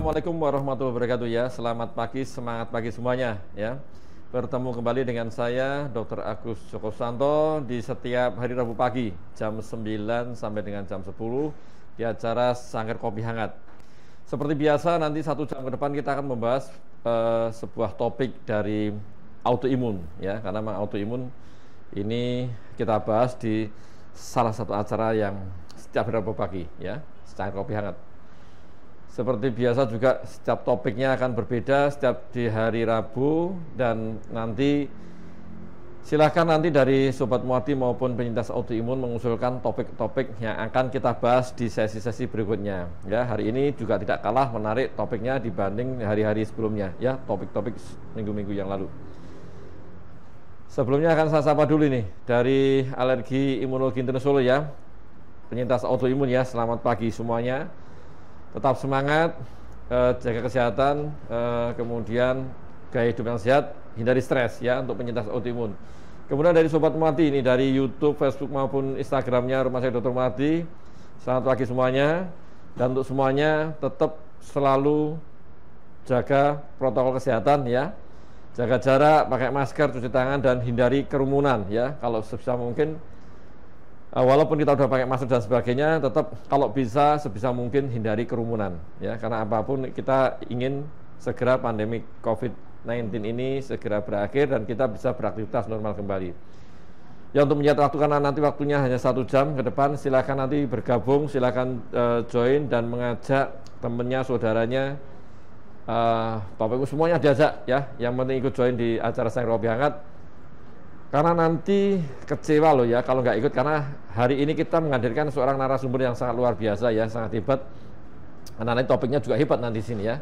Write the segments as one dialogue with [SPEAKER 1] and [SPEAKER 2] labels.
[SPEAKER 1] Assalamualaikum warahmatullahi wabarakatuh ya. Selamat pagi, semangat pagi semuanya ya. Bertemu kembali dengan saya Dr. Agus Joko Santo di setiap hari Rabu pagi jam 9 sampai dengan jam 10 di acara Sangkar Kopi Hangat. Seperti biasa nanti 1 jam ke depan kita akan membahas sebuah topik dari autoimun ya, karena memang autoimun ini kita bahas di salah satu acara yang setiap hari Rabu pagi ya, Sangkar Kopi Hangat. Seperti biasa juga setiap topiknya akan berbeda setiap di hari Rabu, dan nanti silahkan nanti dari Sobat Muardi maupun penyintas autoimun mengusulkan topik-topik yang akan kita bahas di sesi-sesi berikutnya ya. Hari ini juga tidak kalah menarik topiknya dibanding hari-hari sebelumnya ya, topik-topik minggu-minggu yang lalu. Sebelumnya akan saya sapa dulu nih dari Alergi Imunologi Internasional ya, penyintas autoimun ya. Selamat pagi semuanya. Tetap semangat, jaga kesehatan, kemudian gaya hidup yang sehat, hindari stres ya untuk penyintas autoimun. Kemudian dari Sobat Muardi ini dari YouTube, Facebook maupun Instagramnya Rumah Sakit Dr. Muardi. Selamat pagi semuanya, dan untuk semuanya tetap selalu jaga protokol kesehatan ya, jaga jarak, pakai masker, cuci tangan, dan hindari kerumunan ya. Kalau sebisa mungkin, walaupun kita sudah pakai masker dan sebagainya, tetap kalau bisa sebisa mungkin hindari kerumunan ya, karena apapun kita ingin segera pandemi COVID-19 ini segera berakhir dan kita bisa beraktivitas normal kembali ya. Untuk menyatakan waktu, karena nanti waktunya hanya 1 jam ke depan, silakan nanti bergabung, silakan join dan mengajak temennya, saudaranya, Bapak Ibu semuanya diajak ya, yang penting ikut join di acara Sangkar Kopi Hangat. Karena nanti kecewa loh ya kalau nggak ikut, karena hari ini kita menghadirkan seorang narasumber yang sangat luar biasa ya, sangat hebat. Karena nanti topiknya juga hebat nanti di sini ya.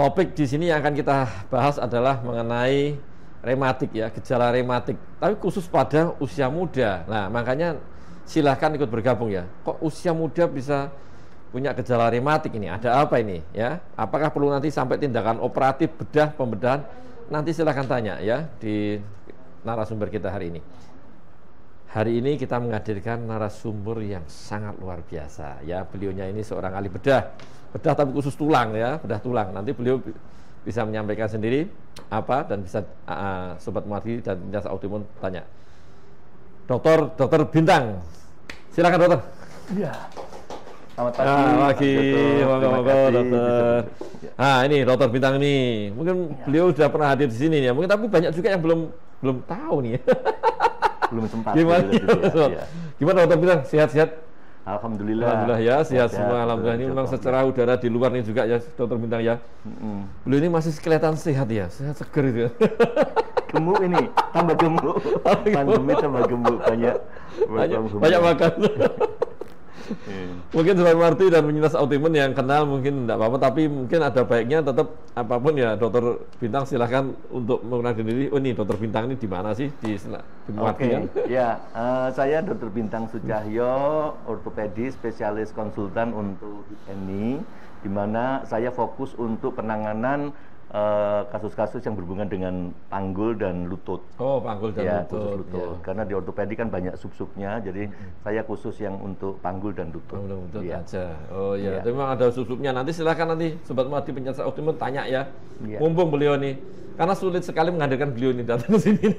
[SPEAKER 1] Topik di sini yang akan kita bahas adalah mengenai rematik ya, gejala rematik, tapi khusus pada usia muda. Nah, makanya silahkan ikut bergabung ya. Kok usia muda bisa punya gejala rematik ini? Ada apa ini ya? Apakah perlu nanti sampai tindakan operatif bedah pembedahan? Nanti silahkan tanya ya di narasumber kita hari ini. Hari ini kita menghadirkan narasumber yang sangat luar biasa ya. Beliaunya ini seorang ahli bedah tapi khusus tulang ya, bedah tulang. Nanti beliau bisa menyampaikan sendiri apa, dan bisa Sobat Muardi dan penyintas autoimun tanya. Dokter Bintang, silakan dokter.
[SPEAKER 2] Iya. Selamat pagi.
[SPEAKER 1] Monggo dokter. Nah, ini dokter Bintang ini. Mungkin beliau sudah pernah hadir di sini ya. Mungkin tapi banyak juga yang belum tahu nih.
[SPEAKER 2] Belum sempat.
[SPEAKER 1] Gimana dokter Bintang? Sehat-sehat?
[SPEAKER 2] Alhamdulillah.
[SPEAKER 1] Alhamdulillah ya, sehat semua. Alhamdulillah. Ini memang secara udara di luar ini juga ya, dokter Bintang ya. Beliau ini masih kelihatan sehat ya, sehat seger itu.
[SPEAKER 2] Gemuk ini, tambah gemuk. Pandemi tambah gemuk, banyak
[SPEAKER 1] makan. Mungkin Sobat Muardi dan penyintas autoimun yang kenal mungkin tidak apa-apa, tapi mungkin ada baiknya tetap apapun ya, dokter Bintang silahkan untuk mengenalkan diri. Oh, ini dokter Bintang ini di mana sih di Muardi kan?
[SPEAKER 2] Ya, saya dokter Bintang Sucahyo, ortopedi, spesialis konsultan untuk ini, di mana saya fokus untuk penanganan kasus-kasus yang berhubungan dengan panggul dan lutut.
[SPEAKER 1] Oh, panggul dan
[SPEAKER 2] ya,
[SPEAKER 1] lutut.
[SPEAKER 2] Khusus lutut. Ya. Karena di ortopedi kan banyak sub-subnya, jadi saya khusus yang untuk panggul dan lutut.
[SPEAKER 1] Lutut aja. Oh ya, itu memang ada sub-subnya. Nanti silakan nanti Sobat Muardi penyintas autoimun tanya ya. Mumpung beliau nih, karena sulit sekali menghadirkan beliau ini datang ke sini.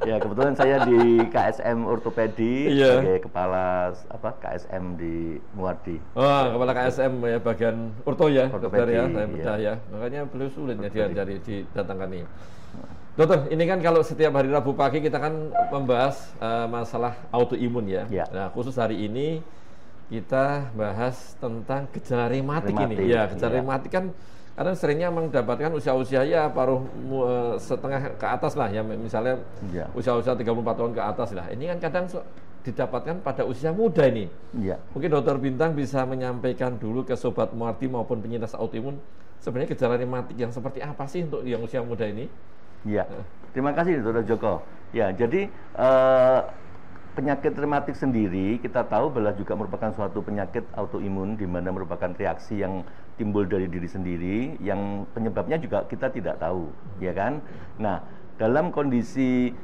[SPEAKER 2] Ya, kebetulan saya di KSM Ortopedi sebagai kepala KSM di Muardi.
[SPEAKER 1] Oh, kepala KSM ya, bagian orto ya, dokter ya, saya bedah ya. Makanya beliau sulit ya dari didatangkan ini. Dokter, ini kan kalau setiap hari Rabu pagi kita kan membahas masalah autoimun ya. Nah, khusus hari ini kita bahas tentang gejala rematik ini. Ya, gejala rematik kan karena seringnya mendapatkan usia-usia ya paruh setengah ke atas lah ya, misalnya usia-usia 34 tahun ke atas lah. Ini kan kadang didapatkan pada usia muda ini. Mungkin dokter Bintang bisa menyampaikan dulu ke Sobat Muardi maupun penyintas autoimun sebenarnya gejala rematik yang seperti apa sih untuk yang usia muda ini?
[SPEAKER 2] Iya, terima kasih Dr. Joko. Ya, jadi penyakit rematik sendiri kita tahu bahwa juga merupakan suatu penyakit autoimun, di mana merupakan reaksi yang timbul dari diri sendiri, yang penyebabnya juga kita tidak tahu, ya kan? Nah, dalam kondisi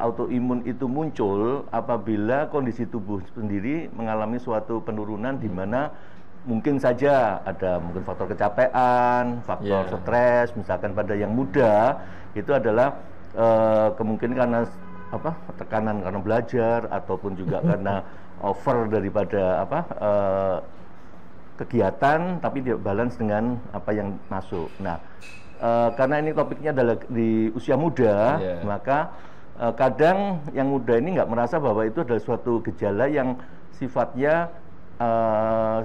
[SPEAKER 2] autoimun itu muncul apabila kondisi tubuh sendiri mengalami suatu penurunan di mana mungkin saja ada mungkin faktor kecapean, faktor stres, misalkan pada yang muda itu adalah kemungkinan karena tekanan karena belajar ataupun juga karena over daripada kegiatan tapi tidak balance dengan apa yang masuk. Nah, karena ini topiknya adalah di usia muda, maka kadang yang muda ini nggak merasa bahwa itu adalah suatu gejala yang sifatnya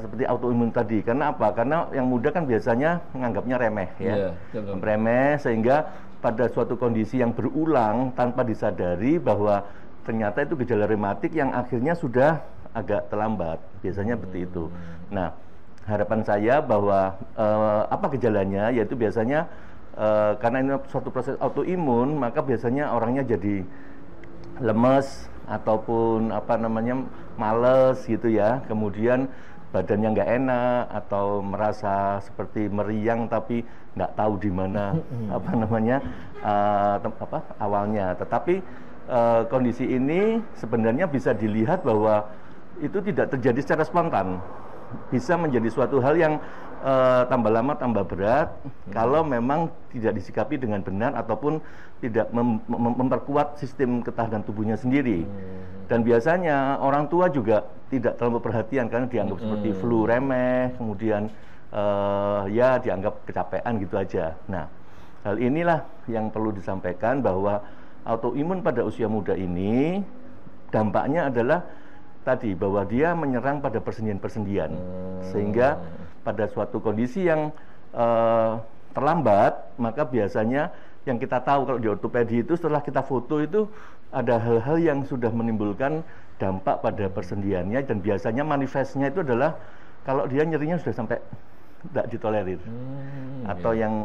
[SPEAKER 2] seperti autoimun tadi. Karena apa? Karena yang muda kan biasanya menganggapnya remeh, ya, remeh, sehingga pada suatu kondisi yang berulang tanpa disadari bahwa ternyata itu gejala rematik yang akhirnya sudah agak terlambat. Biasanya seperti itu. Nah, harapan saya bahwa apa gejalanya, yaitu biasanya karena ini suatu proses autoimun, maka biasanya orangnya jadi lemes ataupun males gitu ya, kemudian badannya nggak enak atau merasa seperti meriang tapi nggak tahu di mana awalnya. Tetapi kondisi ini sebenarnya bisa dilihat bahwa itu tidak terjadi secara spontan, bisa menjadi suatu hal yang tambah lama tambah berat kalau memang tidak disikapi dengan benar ataupun tidak memperkuat sistem ketahanan tubuhnya sendiri. Dan biasanya orang tua juga tidak terlalu perhatian karena dianggap seperti flu remeh, kemudian ya dianggap kecapean gitu aja. Nah, hal inilah yang perlu disampaikan bahwa autoimun pada usia muda ini dampaknya adalah tadi bahwa dia menyerang pada persendian-persendian, sehingga pada suatu kondisi yang terlambat, maka biasanya yang kita tahu kalau di ortopedi itu setelah kita foto itu ada hal-hal yang sudah menimbulkan dampak pada persendiannya, dan biasanya manifestnya itu adalah kalau dia nyerinya sudah sampai tidak ditolerir, atau yang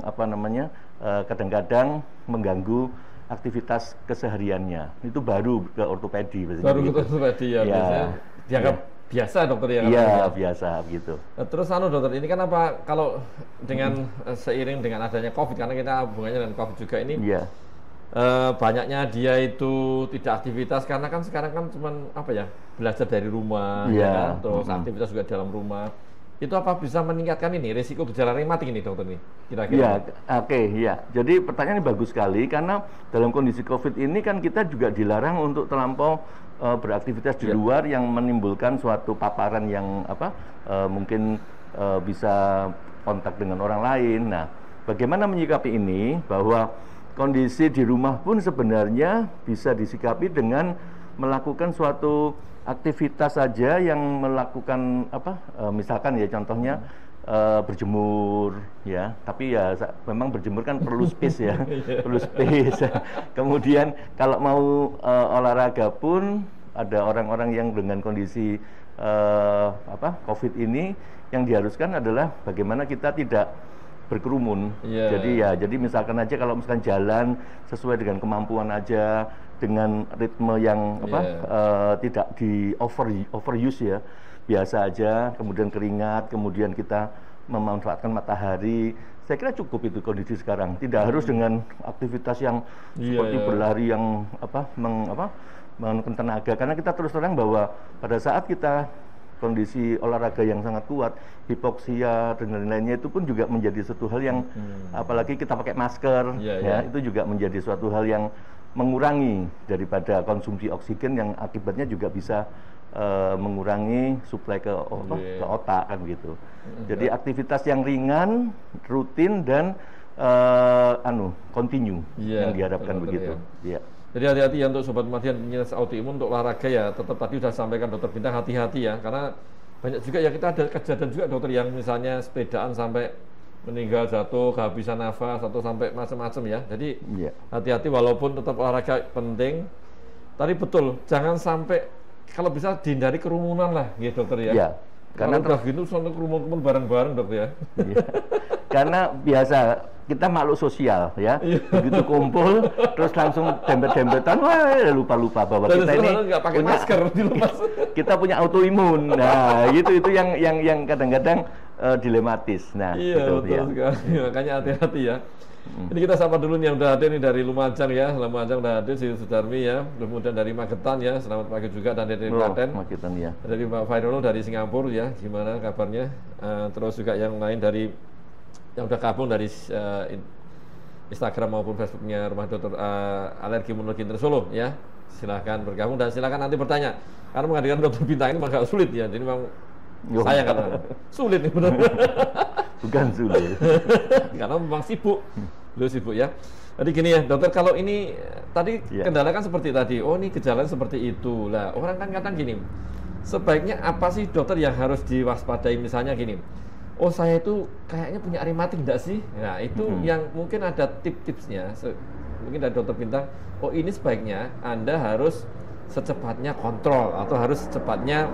[SPEAKER 2] kadang-kadang mengganggu aktivitas kesehariannya, itu baru ke ortopedi.
[SPEAKER 1] Baru ke ortopedi ya, biasanya dianggap biasa dokter ya?
[SPEAKER 2] Iya, biasa gitu.
[SPEAKER 1] Terus dokter, ini kan apa kalau dengan seiring dengan adanya COVID, karena kita hubungannya dengan COVID juga ini, banyaknya dia itu tidak aktivitas karena kan sekarang kan cuman belajar dari rumah, ya kan? Terus aktivitas juga dalam rumah. Itu apa bisa meningkatkan ini risiko gejala rematik ini dokter nih kira-kira?
[SPEAKER 2] Ya, jadi pertanyaan ini bagus sekali karena dalam kondisi COVID ini kan kita juga dilarang untuk terlampau beraktivitas di luar yang menimbulkan suatu paparan yang mungkin bisa kontak dengan orang lain. Nah, bagaimana menyikapi ini bahwa kondisi di rumah pun sebenarnya bisa disikapi dengan melakukan suatu aktivitas saja yang melakukan misalkan ya contohnya berjemur ya, tapi ya memang berjemur kan perlu space ya, perlu space. Kemudian kalau mau olahraga pun ada orang-orang yang dengan kondisi COVID ini yang diharuskan adalah bagaimana kita tidak berkerumun. Jadi misalkan aja kalau misalkan jalan sesuai dengan kemampuan aja, dengan ritme yang tidak di overuse ya, biasa aja, kemudian keringat, kemudian kita memanfaatkan matahari. Saya kira cukup itu kondisi sekarang. Tidak harus dengan aktivitas yang seperti berlari yang menggunakan tenaga, karena kita terus terang bahwa pada saat kita kondisi olahraga yang sangat kuat, hipoksia dan lain-lainnya itu pun juga menjadi suatu hal yang apalagi kita pakai masker itu juga menjadi suatu hal yang mengurangi daripada konsumsi oksigen yang akibatnya juga bisa mengurangi suplai ke otak kan gitu. Jadi aktivitas yang ringan, rutin dan continue yang diharapkan begitu.
[SPEAKER 1] Jadi hati-hati ya untuk sobat Mardian penyintas autoimun untuk olahraga ya. Tetap tadi sudah sampaikan dokter Bintang, hati-hati ya, karena banyak juga ya kita ada kejadian juga dokter yang misalnya sepedaan sampai meninggal, jatuh, kehabisan nafas atau sampai macam-macam ya. Jadi hati-hati, walaupun tetap olahraga penting. Tadi betul, jangan sampai kalau bisa dihindari kerumunan lah, gitu dokter ya. Karena udah gitu sampai kerumunan bareng-bareng dokter ya.
[SPEAKER 2] Karena biasa kita makhluk sosial ya, begitu kumpul terus langsung dempet-dempetan, wah lupa-lupa bahwa kita ini
[SPEAKER 1] pakai masker dilepas.
[SPEAKER 2] Kita punya autoimun. Nah, itu yang kadang-kadang dilematis. Nah,
[SPEAKER 1] iya,
[SPEAKER 2] gitu,
[SPEAKER 1] betul
[SPEAKER 2] ya.
[SPEAKER 1] sekali. Makanya hati-hati ya. Ini kita sapa dulu nih yang udah hadir nih dari Lumajang ya. Lumajang udah hadir si Sudarmi ya. Kemudian dari Magetan ya. Selamat pagi juga, dan dari Klaten.
[SPEAKER 2] Magetan ya.
[SPEAKER 1] Dari Mbak Fairul dari Singapura ya. Gimana kabarnya? Terus juga yang lain dari yang udah gabung dari Instagram maupun Facebooknya Rumah Dokter Alergi Imunologi Kinten Solo ya. Silahkan bergabung dan silahkan nanti bertanya. Karena menghadirkan dokter bintang ini memang agak sulit ya. Jadi memang saya katakan sulit nih benar.
[SPEAKER 2] Bukan sulit.
[SPEAKER 1] Karena memang sibuk. Beliau sibuk ya. Jadi gini ya dokter, kalau ini tadi kendala kan seperti tadi. Oh ini gejalanya seperti itu. Lah orang kan kadang gini. Sebaiknya apa sih dokter yang harus diwaspadai, misalnya gini. Oh saya itu kayaknya punya rematik enggak sih? Nah itu yang mungkin ada tips-tipsnya. Mungkin dari dokter bintang. Oh ini sebaiknya Anda harus secepatnya kontrol atau harus secepatnya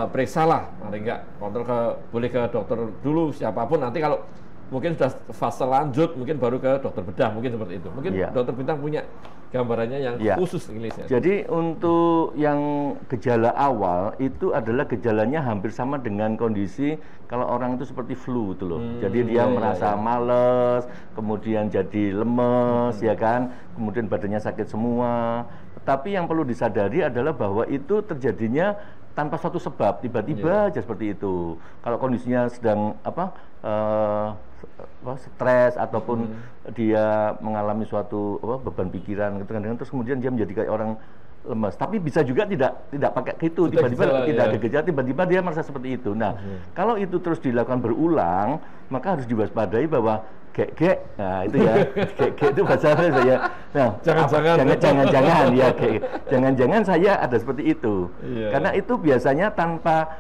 [SPEAKER 1] periksa lah, paling enggak kontrol boleh ke dokter dulu siapapun, nanti kalau mungkin sudah fase lanjut mungkin baru ke dokter bedah, mungkin seperti itu. Mungkin dokter bintang punya gambarannya yang khusus Inggrisnya.
[SPEAKER 2] Jadi untuk yang gejala awal itu adalah gejalanya hampir sama dengan kondisi kalau orang itu seperti flu itu loh. Jadi dia merasa males, kemudian jadi lemes ya kan, kemudian badannya sakit semua. Tapi yang perlu disadari adalah bahwa itu terjadinya tanpa suatu sebab, tiba-tiba aja seperti itu. Kalau kondisinya sedang stres ataupun dia mengalami suatu beban pikiran gitu kan, terus kemudian dia menjadi kayak orang lemas. Tapi bisa juga tidak pakai gitu, tiba-tiba tidak ada gejala, tiba-tiba dia merasa seperti itu. Nah, kalau itu terus dilakukan berulang, maka harus diwaspadai bahwa gek-gek, nah itu ya, gek-gek itu bahasa saya. Nah, jangan-jangan ya, jangan-jangan saya ada seperti itu. Karena itu biasanya tanpa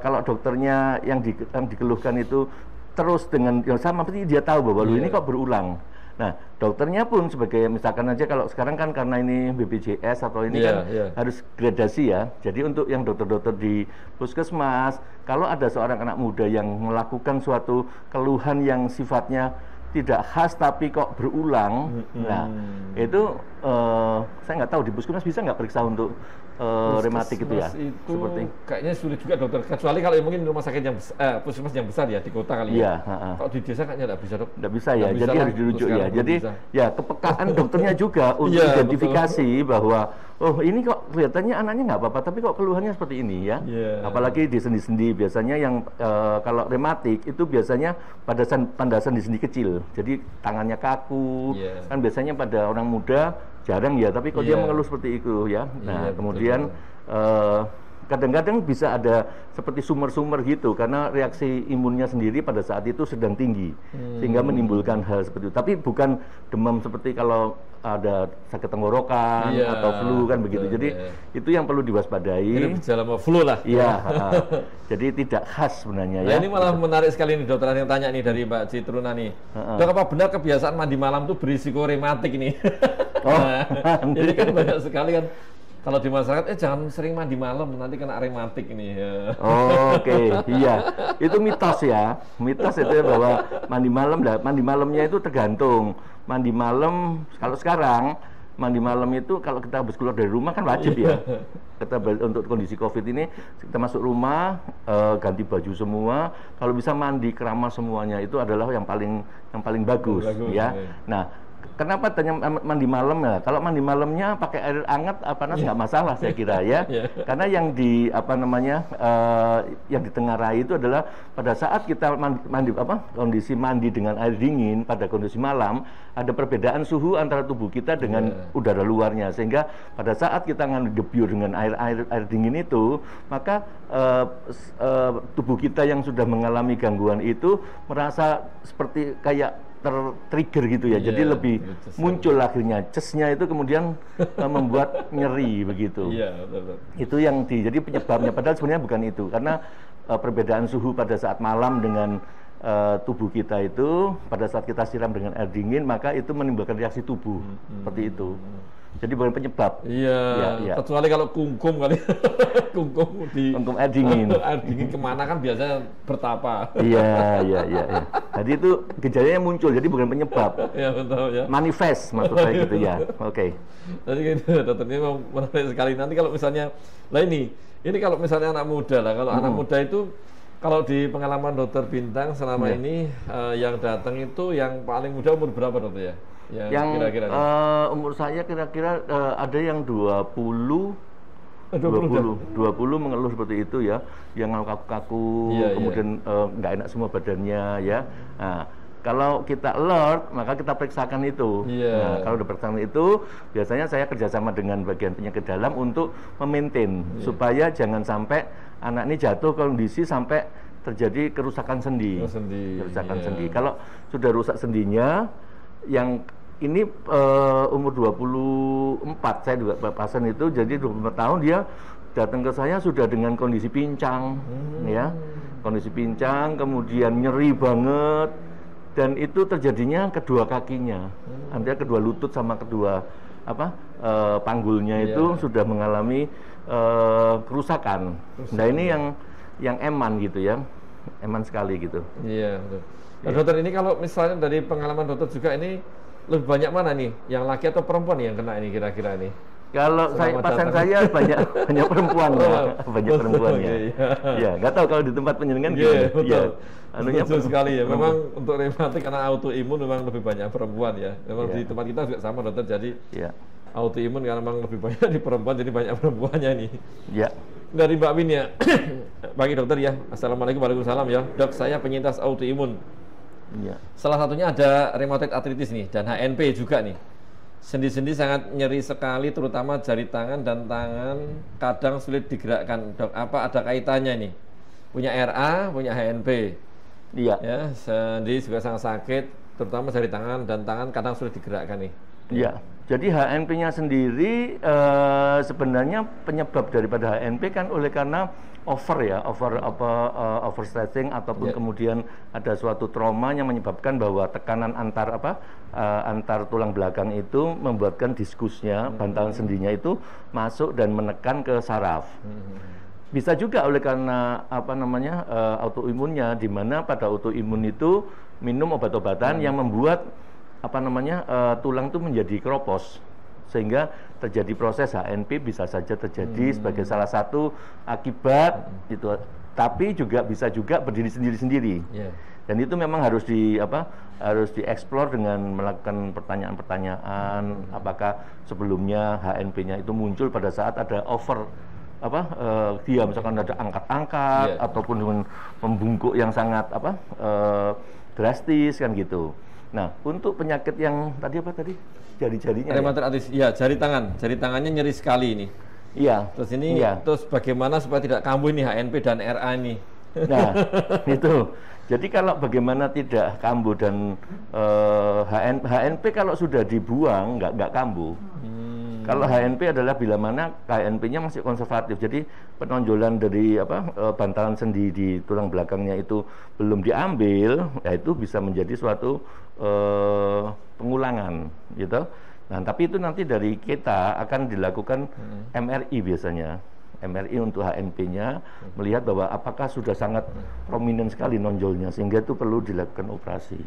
[SPEAKER 2] kalau dokternya yang dikeluhkan itu terus dengan yang sama, pasti dia tahu bahwa ini kok berulang. Nah, dokternya pun sebagai misalkan aja kalau sekarang kan karena ini BPJS atau ini kan harus gradasi ya. Jadi untuk yang dokter-dokter di puskesmas, kalau ada seorang anak muda yang melakukan suatu keluhan yang sifatnya tidak khas tapi kok berulang, nah itu saya nggak tahu di puskesmas bisa nggak periksa untuk rematik itu ya?
[SPEAKER 1] Itu seperti kayaknya sulit juga dokter, kecuali kalau mungkin rumah sakit yang puskesmas yang besar ya di kota kali ya. Kalau di desa kayaknya nggak bisa dok.
[SPEAKER 2] Nggak bisa ya, jadi harus dirujuk ya. Jadi ya kepekaan dokternya juga untuk identifikasi bahwa oh ini kok kelihatannya anaknya nggak apa-apa, tapi kok keluhannya seperti ini ya. Apalagi di sendi-sendi biasanya yang kalau rematik itu biasanya pada sendi-sendi kecil, jadi tangannya kaku, kan biasanya pada orang muda jarang ya, tapi kok dia mengeluh seperti itu ya. Nah kemudian kadang-kadang bisa ada seperti sumber-sumber gitu karena reaksi imunnya sendiri pada saat itu sedang tinggi sehingga menimbulkan hal seperti itu. Tapi bukan demam seperti kalau ada sakit tenggorokan atau flu kan begitu. Jadi itu yang perlu diwaspadai.
[SPEAKER 1] Ini gejala flu lah.
[SPEAKER 2] Iya. Jadi tidak khas sebenarnya ya.
[SPEAKER 1] Ini malah menarik sekali nih dokter yang tanya nih dari Mbak Citruna nih. Dok, apa benar kebiasaan mandi malam itu berisiko rematik nih? Ini kan banyak sekali kan. Kalau di masyarakat, jangan sering mandi malam, nanti kena rematik ini.
[SPEAKER 2] Oke, iya. Itu mitos ya. Mitos itu bahwa mandi malam, mandi malamnya itu tergantung. Mandi malam, kalau sekarang, mandi malam itu kalau kita habis keluar dari rumah kan wajib ya. Kita untuk kondisi COVID ini, kita masuk rumah, ganti baju semua. Kalau bisa mandi keramas semuanya, itu adalah yang paling bagus ya. Nah, kenapa tanya mandi malam ya? Kalau mandi malamnya pakai air hangat panas nggak masalah saya kira ya. Karena yang yang ditengarai itu adalah pada saat kita kondisi mandi dengan air dingin pada kondisi malam, ada perbedaan suhu antara tubuh kita dengan udara luarnya, sehingga pada saat kita ngedebyur dengan air dingin itu, maka tubuh kita yang sudah mengalami gangguan itu merasa seperti kayak tertrigger gitu ya, jadi lebih muncul akhirnya cesnya itu kemudian membuat nyeri begitu. Itu yang jadi penyebabnya, padahal sebenarnya bukan itu, karena perbedaan suhu pada saat malam dengan tubuh kita itu pada saat kita siram dengan air dingin, maka itu menimbulkan reaksi tubuh seperti itu. Jadi bukan penyebab.
[SPEAKER 1] Kecuali kalau kungkum kali. Kungkum
[SPEAKER 2] air dingin.
[SPEAKER 1] Air dingin kemana kan biasanya bertapa.
[SPEAKER 2] Iya. Jadi itu gejalanya muncul, jadi bukan penyebab.
[SPEAKER 1] Iya betul ya.
[SPEAKER 2] Manifest maksud saya gitu ya. Oke.
[SPEAKER 1] Jadi gitu, dokter ini menarik sekali. Nanti kalau misalnya, ini kalau misalnya anak muda lah, kalau anak muda itu Kalau di pengalaman dokter Bintang selama ini yang datang itu yang paling muda umur berapa dokter ya?
[SPEAKER 2] Yang
[SPEAKER 1] kira-kira
[SPEAKER 2] umur saya kira-kira ada yang 20 mengeluh seperti itu ya, yang kaku-kaku, kemudian nggak enak semua badannya ya. Nah, kalau kita alert, maka kita periksakan itu. Nah, kalau udah periksakan itu, biasanya saya kerjasama dengan bagian penyakit dalam untuk memaintain supaya jangan sampai anak ini jatuh kondisi sampai terjadi kerusakan sendi. Kerusakan sendi. Kalau sudah rusak sendinya, yang ini umur 24, saya juga pasien itu, jadi 24 tahun dia datang ke saya sudah dengan kondisi pincang, ya, kondisi pincang, kemudian nyeri banget, dan itu terjadinya kedua kakinya, artinya kedua lutut sama kedua panggulnya itu sudah mengalami kerusakan. Nah ini yang eman gitu ya, eman sekali gitu.
[SPEAKER 1] Iya, betul. Nah, dokter ini kalau misalnya dari pengalaman dokter juga ini lebih banyak mana nih, yang laki atau perempuan yang kena ini kira-kira nih?
[SPEAKER 2] Kalau pasien saya banyak perempuan ya, banyak perempuannya. Ya, nggak tahu kalau di tempat penjenengan gimana.
[SPEAKER 1] Betul. Anunya betul sekali ya. Memang untuk rematik karena autoimun memang lebih banyak perempuan ya. Memang di tempat kita juga sama dokter. Jadi autoimun karena memang lebih banyak di perempuan, jadi banyak perempuannya nih. Ya. Dari Mbak Win ya. Bagi dokter ya. Assalamualaikum warahmatullahi wabarakatuh ya. Dok, saya penyintas autoimun. Ya. Salah satunya ada rheumatoid arthritis nih dan HNP juga nih. Sendi-sendi sangat nyeri sekali, terutama jari tangan dan tangan kadang sulit digerakkan. Dok, apa ada kaitannya nih? Punya RA, punya HNP. Iya. Ya, sendi juga sangat sakit, terutama jari tangan dan tangan kadang sulit digerakkan nih.
[SPEAKER 2] Iya. Jadi HNP-nya sendiri sebenarnya penyebab daripada HNP kan karena overstretching ataupun kemudian ada suatu trauma yang menyebabkan bahwa tekanan antar tulang belakang itu membuatkan diskusnya, bantalan sendinya itu masuk dan menekan ke saraf. Bisa juga karena autoimunnya, di mana pada autoimun itu minum obat-obatan yang membuat tulang itu menjadi keropos, sehingga terjadi proses HNP bisa saja terjadi sebagai salah satu akibat itu, tapi bisa juga berdiri sendiri-sendiri. Dan itu memang harus dieksplor dengan melakukan pertanyaan-pertanyaan, apakah sebelumnya HNP-nya itu muncul pada saat ada dia misalkan ada angkat-angkat ataupun dengan membungkuk yang sangat drastis kan gitu. Nah, untuk penyakit yang tadi jari-jarinya
[SPEAKER 1] rheumatoid arthritis, jari tangannya nyeri sekali ini.
[SPEAKER 2] Iya.
[SPEAKER 1] Terus ini terus bagaimana supaya tidak kambuh ini HNP dan RA ini?
[SPEAKER 2] Nah, itu. Jadi kalau bagaimana tidak kambuh dan HNP kalau sudah dibuang nggak kambuh. Kalau HNP adalah bila mana HNP-nya masih konservatif, jadi penonjolan dari bantalan sendi di tulang belakangnya itu belum diambil, itu bisa menjadi suatu pengulangan, gitu. Nah, tapi itu nanti dari kita akan dilakukan MRI biasanya. MRI untuk HNP-nya melihat bahwa apakah sudah sangat prominent sekali nonjolnya sehingga itu perlu dilakukan operasi.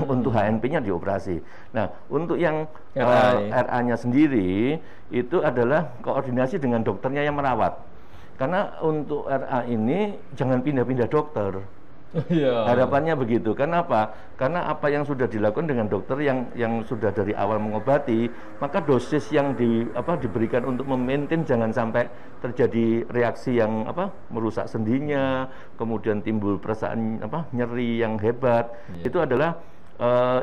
[SPEAKER 2] Untuk HNP-nya dioperasi. Nah, untuk yang RA-nya sendiri itu adalah koordinasi dengan dokternya yang merawat. Karena untuk RA ini jangan pindah-pindah dokter. Harapannya begitu. Kenapa? Karena apa yang sudah dilakukan dengan dokter yang sudah dari awal mengobati, maka dosis yang diberikan untuk memaintain jangan sampai terjadi reaksi yang merusak sendinya, kemudian timbul perasaan nyeri yang hebat. Itu adalah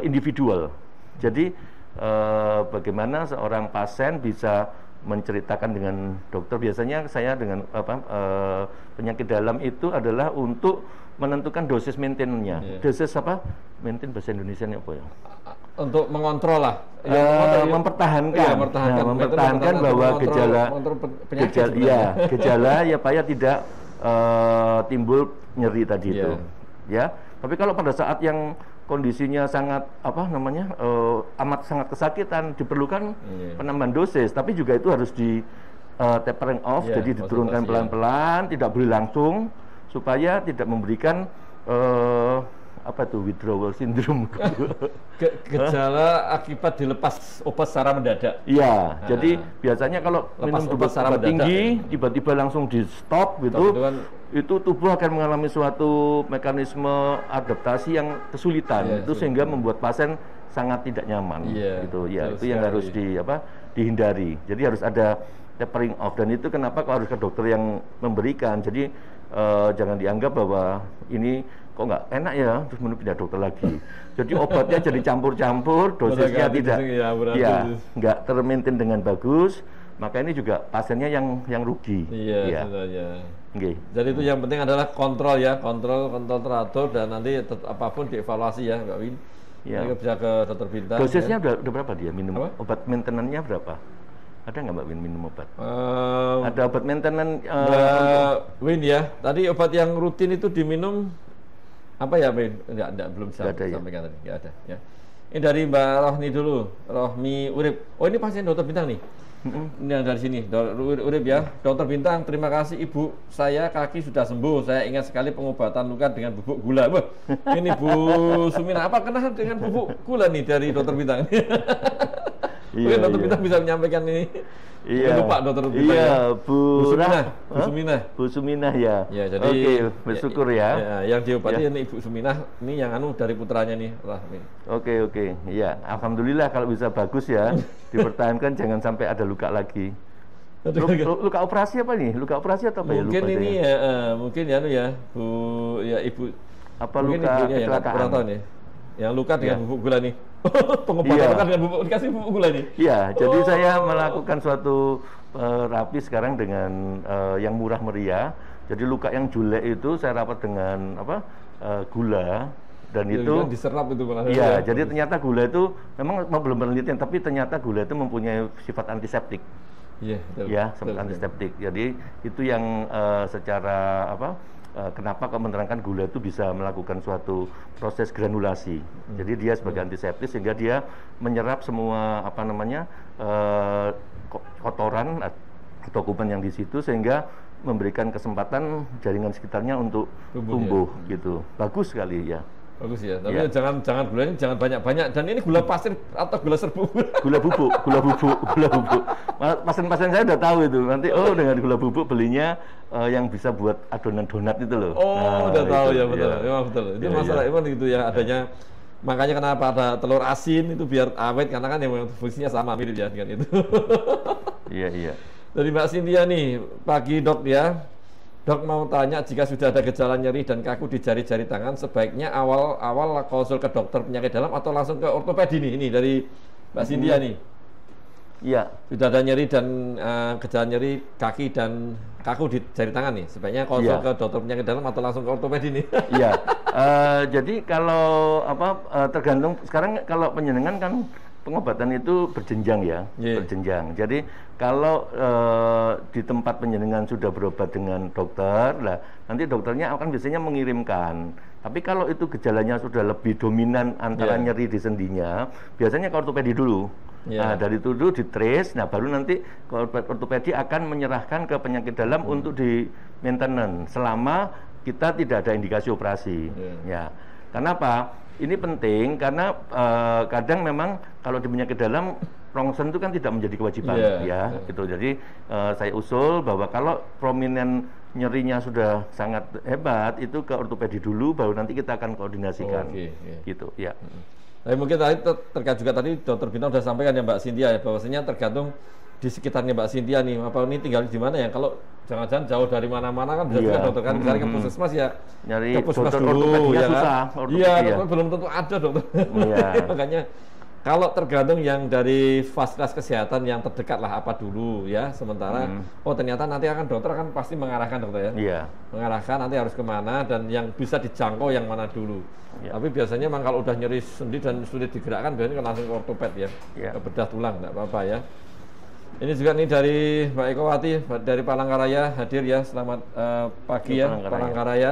[SPEAKER 2] individual. Jadi bagaimana seorang pasien bisa menceritakan dengan dokter. Biasanya saya dengan penyakit dalam itu adalah untuk menentukan dosis maintenance-nya. Dosis maintain bahasa Indonesianya apa ya?
[SPEAKER 1] Untuk mengontrol lah.
[SPEAKER 2] Mempertahankan. Mempertahankan bahwa gejala supaya tidak timbul nyeri tadi itu. Ya. Tapi kalau pada saat yang kondisinya sangat amat sangat kesakitan, diperlukan penambahan dosis, tapi juga itu harus di tapering off, jadi diturunkan pelan-pelan, tidak boleh langsung supaya tidak memberikan apa tuh withdrawal syndrome.
[SPEAKER 1] Gejala akibat dilepas obat secara mendadak.
[SPEAKER 2] Iya, jadi biasanya kalau
[SPEAKER 1] Lepas
[SPEAKER 2] minum
[SPEAKER 1] obat secara
[SPEAKER 2] obat tinggi,
[SPEAKER 1] mendadak.
[SPEAKER 2] tiba-tiba langsung di stop gitu,
[SPEAKER 1] Itu kan
[SPEAKER 2] itu tubuh akan mengalami suatu mekanisme adaptasi yang kesulitan,
[SPEAKER 1] Iya,
[SPEAKER 2] itu sehingga membuat pasien sangat tidak nyaman,
[SPEAKER 1] Iya,
[SPEAKER 2] gitu. Ya,
[SPEAKER 1] betul
[SPEAKER 2] itu yang
[SPEAKER 1] sekali.
[SPEAKER 2] harus dihindari. Jadi harus ada tapering off, dan itu kenapa kok harus ke dokter yang memberikan. Jadi jangan dianggap bahwa ini kok nggak enak ya, terus pindah dokter lagi. Jadi obatnya jadi campur-campur, dosisnya
[SPEAKER 1] Berarti
[SPEAKER 2] tidak,
[SPEAKER 1] ya, berarti
[SPEAKER 2] ya
[SPEAKER 1] itu.
[SPEAKER 2] nggak termaintain dengan bagus. Maka ini juga pasiennya yang rugi.
[SPEAKER 1] Iya,
[SPEAKER 2] Ya.
[SPEAKER 1] sebenarnya.
[SPEAKER 2] Oke.
[SPEAKER 1] Jadi itu yang penting adalah kontrol ya, kontrol teratur, dan nanti apapun dievaluasi ya, Mbak Win.
[SPEAKER 2] Ya.
[SPEAKER 1] Jadi bisa ke dokter bintang.
[SPEAKER 2] Dosisnya
[SPEAKER 1] ya.
[SPEAKER 2] udah berapa dia minum?
[SPEAKER 1] Apa?
[SPEAKER 2] Obat maintenance-nya berapa? Ada nggak Mbak Win minum obat?
[SPEAKER 1] Ehm,
[SPEAKER 2] Ada obat maintenance
[SPEAKER 1] Mbak Win ya, tadi obat yang rutin itu diminum apa ya, Win? Enggak, belum bisa
[SPEAKER 2] Nggak ada, ya?
[SPEAKER 1] sampaikan tadi, nggak ada ya. Ini dari Mbak Rohni dulu, Rohmi Urip. Oh, ini pasien dokter bintang nih. Ini yang dari sini, Urip ya. Dokter bintang, terima kasih Ibu. Saya kaki sudah sembuh. Saya ingat sekali pengobatan luka dengan bubuk gula. Wah, ini Bu Sumina. Apa kenal dengan bubuk gula nih dari dokter bintang? Mungkin
[SPEAKER 2] Iya,
[SPEAKER 1] dokter
[SPEAKER 2] iya.
[SPEAKER 1] bintang bisa menyampaikan ini.
[SPEAKER 2] Iya.
[SPEAKER 1] Lupa dokter bintang.
[SPEAKER 2] Iya,
[SPEAKER 1] ya.
[SPEAKER 2] Bu
[SPEAKER 1] Suminah. Bu
[SPEAKER 2] Hah?
[SPEAKER 1] Suminah.
[SPEAKER 2] Bu Suminah ya.
[SPEAKER 1] Ya, jadi
[SPEAKER 2] Oke, bersyukur ya.
[SPEAKER 1] yang diobati
[SPEAKER 2] Ya.
[SPEAKER 1] ini Ibu Suminah, ini yang dari putranya nih, Rahmi.
[SPEAKER 2] Oke. Ya, alhamdulillah kalau bisa bagus ya. Dipertahankan, jangan sampai ada luka lagi. Luka operasi apa nih? Luka operasi atau apa ya?
[SPEAKER 1] Mungkin
[SPEAKER 2] Lupa
[SPEAKER 1] ini
[SPEAKER 2] saya.
[SPEAKER 1] mungkin ya Bu, ya Ibu.
[SPEAKER 2] Apa
[SPEAKER 1] Mungkin
[SPEAKER 2] luka
[SPEAKER 1] ibunya yang
[SPEAKER 2] kecelakaan?
[SPEAKER 1] kurang tahu nih. Yang luka dengan
[SPEAKER 2] Ya.
[SPEAKER 1] bubuk gula nih. Pengobatan
[SPEAKER 2] Iya.
[SPEAKER 1] luka dengan bubuk, dikasih bubuk gula nih.
[SPEAKER 2] Iya, jadi
[SPEAKER 1] Oh.
[SPEAKER 2] saya melakukan suatu terapi sekarang dengan yang murah meriah. Jadi luka yang julek itu saya rawat dengan gula, dan
[SPEAKER 1] Ya,
[SPEAKER 2] itu
[SPEAKER 1] kan diserap itu malah.
[SPEAKER 2] iya, jadi ternyata gula itu memang belum penelitian, tapi ternyata gula itu mempunyai sifat antiseptik.
[SPEAKER 1] Iya, betul.
[SPEAKER 2] Ya,
[SPEAKER 1] Betul,
[SPEAKER 2] sifat
[SPEAKER 1] betul.
[SPEAKER 2] antiseptik. Jadi itu yang secara kenapa kok menerangkan gula itu bisa melakukan suatu proses granulasi. Jadi dia sebagai antiseptik sehingga dia menyerap semua kotoran atau kuman yang di situ, sehingga memberikan kesempatan jaringan sekitarnya untuk tumbuh gitu. Bagus sekali ya.
[SPEAKER 1] Bagus ya. Tapi
[SPEAKER 2] Iya.
[SPEAKER 1] jangan gulanya jangan banyak-banyak, dan ini gula pasir atau gula serbuk.
[SPEAKER 2] Gula bubuk. Pasien-pasien saya udah tahu itu. Nanti dengan gula bubuk belinya yang bisa buat adonan donat itu loh.
[SPEAKER 1] Oh,
[SPEAKER 2] Nah,
[SPEAKER 1] udah tahu
[SPEAKER 2] itu,
[SPEAKER 1] ya, betul.
[SPEAKER 2] iya.
[SPEAKER 1] Memang betul. Itu
[SPEAKER 2] Iya,
[SPEAKER 1] masalah
[SPEAKER 2] iya.
[SPEAKER 1] emang gitu ya, adanya. Makanya kenapa ada telur asin itu biar awet, karena kan yang fungsinya sama, mirip ya dengan itu.
[SPEAKER 2] Iya.
[SPEAKER 1] Dari Mbak Cynthia nih, pagi Dok ya. Dok mau tanya, jika sudah ada gejala nyeri dan kaku di jari-jari tangan, sebaiknya awal konsul ke dokter penyakit dalam atau langsung ke ortopedi nih? Ini dari Mbak Cynthia nih.
[SPEAKER 2] Iya.
[SPEAKER 1] Sudah ada nyeri dan gejala nyeri kaki dan kaku di jari tangan nih, sebaiknya konsul
[SPEAKER 2] Iya.
[SPEAKER 1] ke dokter penyakit dalam atau langsung ke ortopedi nih?
[SPEAKER 2] Iya. Jadi kalau tergantung sekarang, kalau penjenengan kan pengobatan itu berjenjang ya,
[SPEAKER 1] Iya.
[SPEAKER 2] berjenjang. Jadi kalau di tempat penjenengan sudah berobat dengan dokter, lah nanti dokternya akan biasanya mengirimkan. Tapi kalau itu gejalanya sudah lebih dominan antara
[SPEAKER 1] Iya.
[SPEAKER 2] nyeri di sendinya, biasanya ke ortopedi dulu.
[SPEAKER 1] Iya.
[SPEAKER 2] Nah, dari itu dulu di trace, nah baru nanti ortopedi akan menyerahkan ke penyakit dalam untuk di maintenance selama kita tidak ada indikasi operasi.
[SPEAKER 1] Iya.
[SPEAKER 2] Ya, kenapa? Ini penting karena kadang memang kalau di penyakit dalam rongsen itu kan tidak menjadi kewajiban,
[SPEAKER 1] Iya,
[SPEAKER 2] ya,
[SPEAKER 1] iya.
[SPEAKER 2] gitu. Jadi saya usul bahwa kalau prominent nyerinya sudah sangat hebat, itu ke ortopedi dulu, baru nanti kita akan koordinasikan,
[SPEAKER 1] Oke, iya.
[SPEAKER 2] gitu, ya.
[SPEAKER 1] Tapi mungkin tadi terkait juga tadi Dokter Bintang sudah sampaikan ya Mbak Cynthia ya, bahwasanya tergantung di sekitarnya Mbak Cynthia nih, apa ini tinggal di mana ya? Kalau jangan-jangan jauh dari mana-mana kan bisa
[SPEAKER 2] Iya.
[SPEAKER 1] juga dokter kan, misalnya ke puskesmas ya,
[SPEAKER 2] Nyari
[SPEAKER 1] ke puskesmas
[SPEAKER 2] dokter
[SPEAKER 1] dulu
[SPEAKER 2] ortopedinya
[SPEAKER 1] ya kan?
[SPEAKER 2] susah, ortopedi
[SPEAKER 1] Iya,
[SPEAKER 2] ya.
[SPEAKER 1] dokter belum tentu ada dokter.
[SPEAKER 2] Iya.
[SPEAKER 1] Makanya kalau tergantung yang dari fasilitas kesehatan yang terdekat lah apa dulu ya, sementara oh ternyata nanti dokter akan pasti mengarahkan dokter ya.
[SPEAKER 2] Iya.
[SPEAKER 1] Mengarahkan nanti harus kemana dan yang bisa dijangkau yang mana dulu.
[SPEAKER 2] Ya.
[SPEAKER 1] Tapi biasanya memang kalau udah nyeri sendi dan sulit digerakkan, biasanya kan langsung ke ortoped ya,
[SPEAKER 2] Ya.
[SPEAKER 1] ke bedah tulang, nggak apa-apa ya. Ini juga nih dari Mbak Ekowati dari Palangkaraya hadir ya, selamat pagi ya Palangkaraya.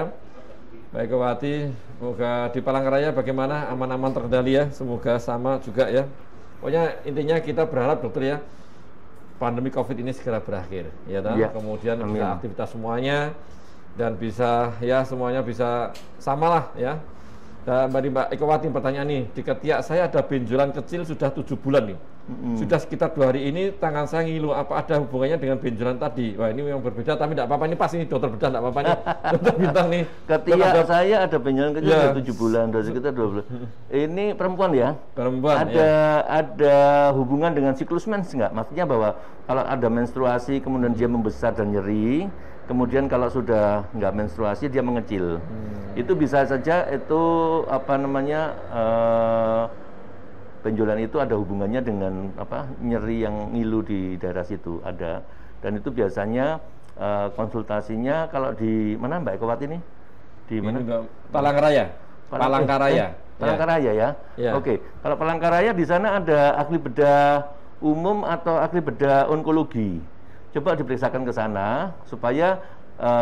[SPEAKER 1] Mbak Ekowati, semoga di Palangkaraya bagaimana, aman-aman terkendali ya, semoga sama juga ya. Pokoknya intinya kita berharap dokter ya, pandemi COVID ini segera berakhir, ya,
[SPEAKER 2] Ya.
[SPEAKER 1] kemudian
[SPEAKER 2] Amin.
[SPEAKER 1] bisa aktivitas semuanya dan bisa ya semuanya bisa samalah ya, Dan Mbak Ikawati pertanyaan nih, di ketiak saya ada benjolan kecil sudah 7 bulan nih. Sudah sekitar 2 hari ini tangan saya ngilu, apa ada hubungannya dengan benjolan tadi? Wah, ini memang berbeda, tapi tidak apa-apa, ini pas ini dokter bedah, tidak apa-apa nih. Dokter Bintang nih.
[SPEAKER 2] Ketiak saya ada benjolan kecil sudah 7 bulan, dari sekitar 2 bulan. Ini perempuan ya?
[SPEAKER 1] Perempuan.
[SPEAKER 2] Ada hubungan dengan siklus mens nggak? Maksudnya bahwa kalau ada menstruasi kemudian dia membesar dan nyeri, kemudian kalau sudah nggak menstruasi dia mengecil. Itu bisa saja itu apa namanya benjolan itu ada hubungannya dengan apa nyeri yang ngilu di daerah situ ada. Dan itu biasanya konsultasinya kalau di mana Mbak Ekawati ini? Di mana?
[SPEAKER 1] Palangkaraya. Palangkaraya.
[SPEAKER 2] Palangkaraya ya. Oke. Kalau Palangkaraya di sana ada ahli bedah umum atau ahli bedah onkologi. Coba diperiksakan ke sana supaya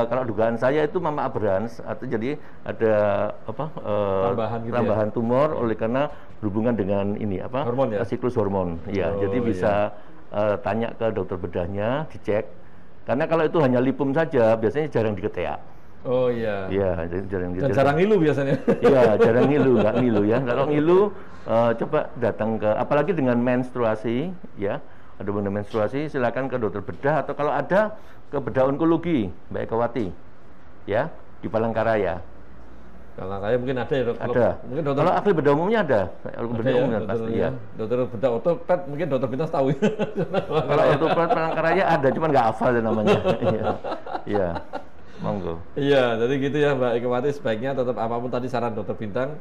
[SPEAKER 2] kalau dugaan saya itu mama aberrans atau jadi ada apa tambahan tumor oleh karena berhubungan dengan ini apa
[SPEAKER 1] hormon, ya?
[SPEAKER 2] Siklus hormon. Ya, jadi bisa tanya ke dokter bedahnya, dicek. Karena kalau itu hanya lipum saja biasanya jarang diketeak.
[SPEAKER 1] Oh iya.
[SPEAKER 2] Iya,
[SPEAKER 1] jarang ngilu biasanya.
[SPEAKER 2] Iya, jarang ngilu, nggak ngilu ya. Kalau ngilu coba datang ke apalagi dengan menstruasi ya. Ada hubungan menstruasi, silakan ke dokter bedah atau kalau ada ke bedah onkologi, Mbak Ekawati, ya di Palangkaraya.
[SPEAKER 1] Palangkaraya mungkin ada ya dok.
[SPEAKER 2] Ada.
[SPEAKER 1] Mungkin dokter.
[SPEAKER 2] Kalau ahli bedah umumnya ada. Bedah umumnya pasti ya.
[SPEAKER 1] Dokter bedah ortoped mungkin dokter Bintang tahu.
[SPEAKER 2] Kalau ortoped Palangkaraya ada, cuman nggak hafal namanya. Iya. Monggo.
[SPEAKER 1] Iya, jadi gitu ya Mbak Ekawati, sebaiknya tetap apapun tadi saran dokter Bintang.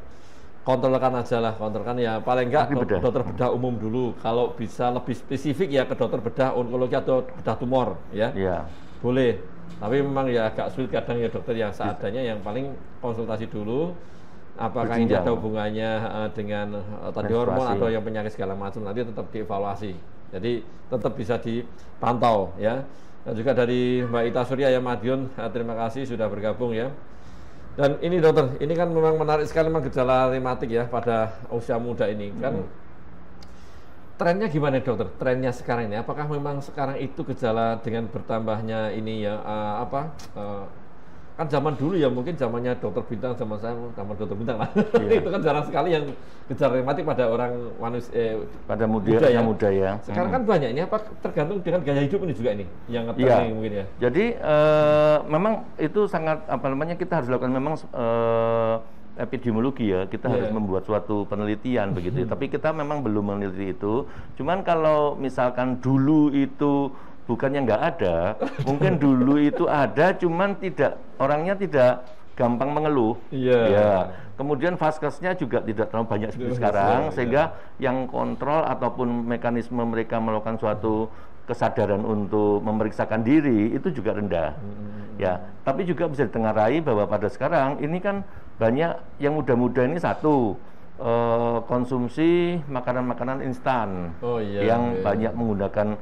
[SPEAKER 1] Kontrolkan aja lah, kontrolkan ya paling enggak dokter bedah umum dulu. Kalau bisa lebih spesifik ya ke dokter bedah onkologi atau bedah tumor ya. Iya. Boleh. Tapi memang ya agak sulit kadang ya dokter yang seadanya, yang paling konsultasi dulu apakah ini ada hubungannya dengan tadi hormon atau yang penyakit segala macam, nanti tetap dievaluasi. Jadi tetap bisa dipantau ya. Dan juga dari Mbak Ita Surya ya Madiun, terima kasih sudah bergabung ya. Dan ini dokter, ini kan memang menarik sekali memang gejala rematik ya pada usia muda ini kan. Trennya gimana dokter? Trennya sekarang ini, apakah memang sekarang itu gejala dengan bertambahnya ini ya kan zaman dulu ya mungkin zamannya dokter Bintang, zaman saya zaman dokter Bintang lah. Itu kan jarang sekali yang gejala rematik pada orang
[SPEAKER 2] pada muda ya.
[SPEAKER 1] Sekarang kan banyak, ini apa tergantung dengan gaya hidup ini juga ini yang ngetren mungkin ya.
[SPEAKER 2] Jadi memang itu sangat apa namanya kita harus lakukan memang epidemiologi ya, kita harus membuat suatu penelitian begitu. Tapi kita memang belum meneliti itu. Cuman kalau misalkan dulu itu bukannya nggak ada, mungkin dulu itu ada, cuman orangnya tidak gampang mengeluh. Ya. Kemudian vaskesnya juga tidak terlalu banyak seperti sekarang, sehingga yang kontrol ataupun mekanisme mereka melakukan suatu kesadaran untuk memeriksakan diri itu juga rendah. Ya, tapi juga bisa ditengarai bahwa pada sekarang ini kan banyak yang muda-muda ini konsumsi makanan-makanan instan yang banyak menggunakan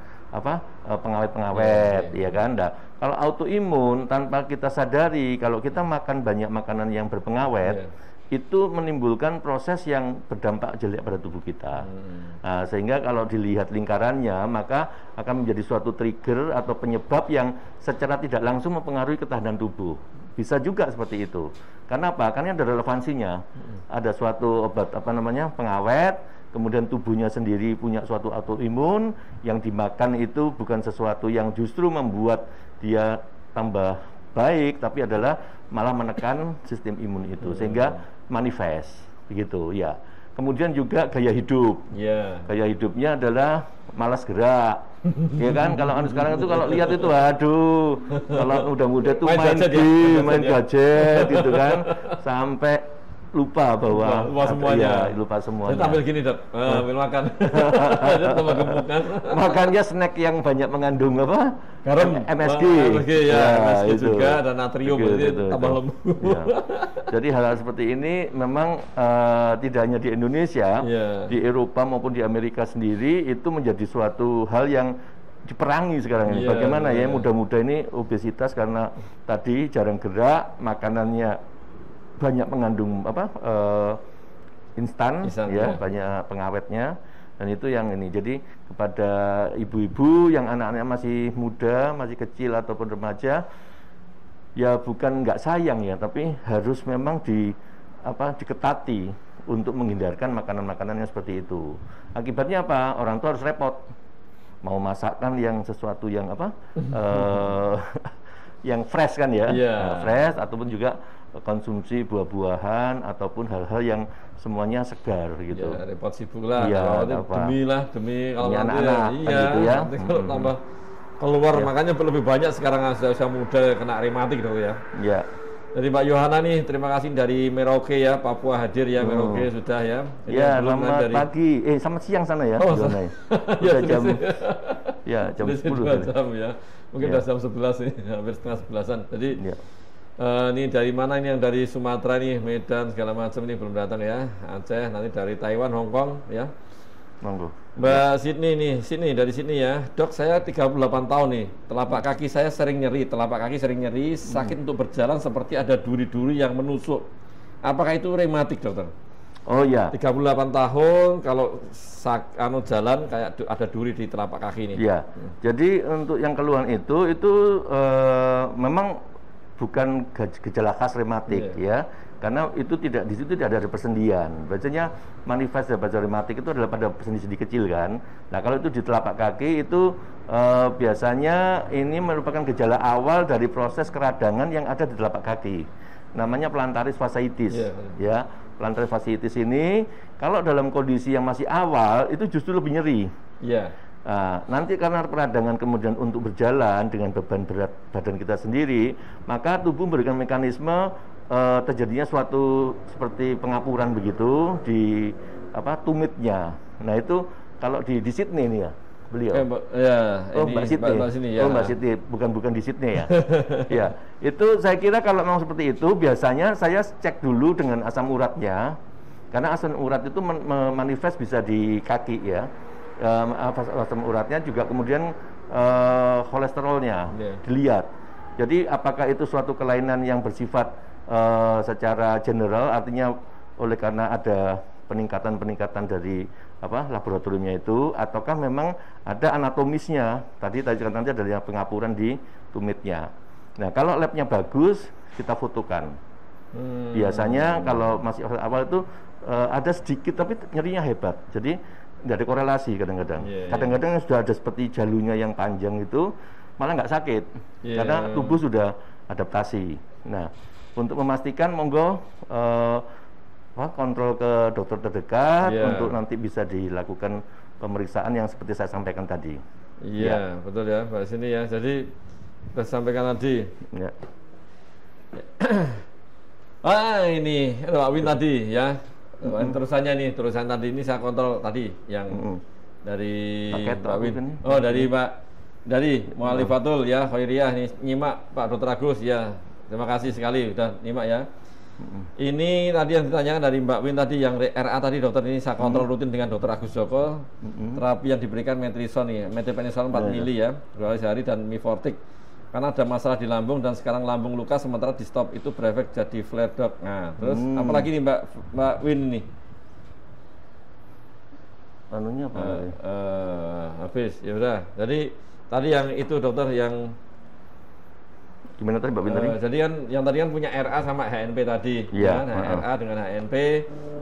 [SPEAKER 2] pengawet-pengawet, ya kan? Nah, kalau autoimun tanpa kita sadari, kalau kita makan banyak makanan yang berpengawet, itu menimbulkan proses yang berdampak jelek pada tubuh kita. Nah, sehingga kalau dilihat lingkarannya, maka akan menjadi suatu trigger atau penyebab yang secara tidak langsung mempengaruhi ketahanan tubuh. Bisa juga seperti itu. Karena apa? Karena ada relevansinya. Ada suatu obat pengawet, kemudian tubuhnya sendiri punya suatu autoimun, yang dimakan itu bukan sesuatu yang justru membuat dia tambah baik, tapi adalah malah menekan sistem imun itu, sehingga manifest begitu ya. Kemudian juga gaya hidup. Gaya hidupnya adalah malas gerak. Ya kan, kalau sekarang itu kalau lihat itu aduh, kalau muda-muda itu main gadget gitu kan, sampai lupa bahwa lupa semuanya.
[SPEAKER 1] Tampil gini dok, ambil makan.
[SPEAKER 2] Makannya snack yang banyak mengandung apa?
[SPEAKER 1] Garam,
[SPEAKER 2] MSG.
[SPEAKER 1] MSG juga dan natrium, berarti tambah lembut.
[SPEAKER 2] Jadi hal-hal seperti ini memang tidak hanya di Indonesia, di Eropa maupun di Amerika sendiri itu menjadi suatu hal yang diperangi sekarang ini. Bagaimana ya muda-muda ini obesitas karena tadi jarang gerak, makanannya banyak mengandung instan ya, banyak pengawetnya, dan itu yang ini. Jadi kepada ibu-ibu yang anak-anaknya masih muda, masih kecil ataupun remaja, ya bukan nggak sayang ya, tapi harus memang diketati untuk menghindarkan makanan-makanan yang seperti itu. Akibatnya apa? Orang tua harus repot. Mau masakkan yang sesuatu yang yang fresh kan ya, fresh, ataupun juga konsumsi buah-buahan ataupun hal-hal yang semuanya segar gitu.
[SPEAKER 1] Ya, repot sibuk lah.
[SPEAKER 2] Ya,
[SPEAKER 1] demi kalau
[SPEAKER 2] anak-anak
[SPEAKER 1] gitu ya. Nanti kalau tambah keluar, makanya lebih banyak sekarang usia muda kena rematik dong ya.
[SPEAKER 2] Ya.
[SPEAKER 1] Jadi Pak Yohana nih, terima kasih dari Merauke ya, Papua hadir ya, Merauke sudah ya.
[SPEAKER 2] Ini ya, selamat pagi. Selamat siang sana ya.
[SPEAKER 1] Ya, jam
[SPEAKER 2] jam 10
[SPEAKER 1] jam ya. Mungkin udah jam 11 nih, hampir setengah 11-an. Jadi ini dari mana ini, yang dari Sumatera nih, Medan segala macam ini belum datang ya. Aceh, nanti dari Taiwan, Hong Kong ya.
[SPEAKER 2] Monggo.
[SPEAKER 1] Mbak Sydney nih, dari sini ya. Dok, saya 38 tahun nih. Telapak kaki saya sering nyeri, sakit untuk berjalan seperti ada duri-duri yang menusuk. Apakah itu rematik, dokter?
[SPEAKER 2] Oh ya.
[SPEAKER 1] 38 tahun kalau jalan kayak ada duri di telapak kaki ini.
[SPEAKER 2] Iya. Jadi untuk yang keluhan itu memang bukan gejala khas rematik ya. Karena itu tidak, di situ tidak ada persendian. Biasanya manifest daripada rematik itu adalah pada sendi-sendi kecil kan. Nah kalau itu di telapak kaki itu biasanya ini merupakan gejala awal dari proses keradangan yang ada di telapak kaki. Namanya plantaris fasciitis. Ya, plantaris fasciitis ini kalau dalam kondisi yang masih awal itu justru lebih nyeri. Nah, nanti karena peradangan kemudian untuk berjalan dengan beban berat badan kita sendiri, maka tubuh memberikan mekanisme terjadinya suatu seperti pengapuran begitu di tumitnya. Nah itu kalau di Sydney nih ya beliau.
[SPEAKER 1] Mbak Sydney.
[SPEAKER 2] Mbak Sydney, bukan di Sydney ya. Ya, itu saya kira kalau memang seperti itu biasanya saya cek dulu dengan asam uratnya, karena asam urat itu manifest bisa di kaki ya. Asam uratnya juga kemudian kolesterolnya dilihat. Jadi apakah itu suatu kelainan yang bersifat secara general, artinya oleh karena ada peningkatan dari laboratoriumnya itu, ataukah memang ada anatomisnya tadi nanti ada yang pengapuran di tumitnya. Nah kalau labnya bagus kita fotokan. Biasanya kalau masih awal itu ada sedikit tapi nyerinya hebat, jadi tidak ada korelasi kadang-kadang. Kadang-kadang sudah ada seperti jalurnya yang panjang itu malah nggak sakit karena tubuh sudah adaptasi. Nah untuk memastikan monggo kontrol ke dokter terdekat untuk nanti bisa dilakukan pemeriksaan yang seperti saya sampaikan tadi.
[SPEAKER 1] Betul ya Pak sini ya. Jadi kita sampaikan tadi. Ini Pak Win tadi ya. Terusan tadi ini saya kontrol tadi yang dari Pak Win. Dari Mu'alifatul ya, Khairiyah nih nyimak Pak Dr. Agus ya. Terima kasih sekali sudah nyimak ya. Ini tadi yang ditanyakan dari Mbak Win tadi, yang RA tadi dokter, ini saya kontrol rutin dengan Dr. Agus Joko. Terapi yang diberikan metrison nih, methylprednisolone 4 mili ya, 2 kali sehari, dan mifortik. Karena ada masalah di lambung dan sekarang lambung luka, sementara di stop itu berefek jadi flare dok. Nah, terus apalagi nih Mbak Win nih?
[SPEAKER 2] Anunya apa?
[SPEAKER 1] Habis ya udah. Jadi tadi yang itu dokter yang
[SPEAKER 2] gimana tadi Mbak Win tadi?
[SPEAKER 1] Jadi kan yang tadi kan punya RA sama HNP tadi, kan? RA dengan HNP,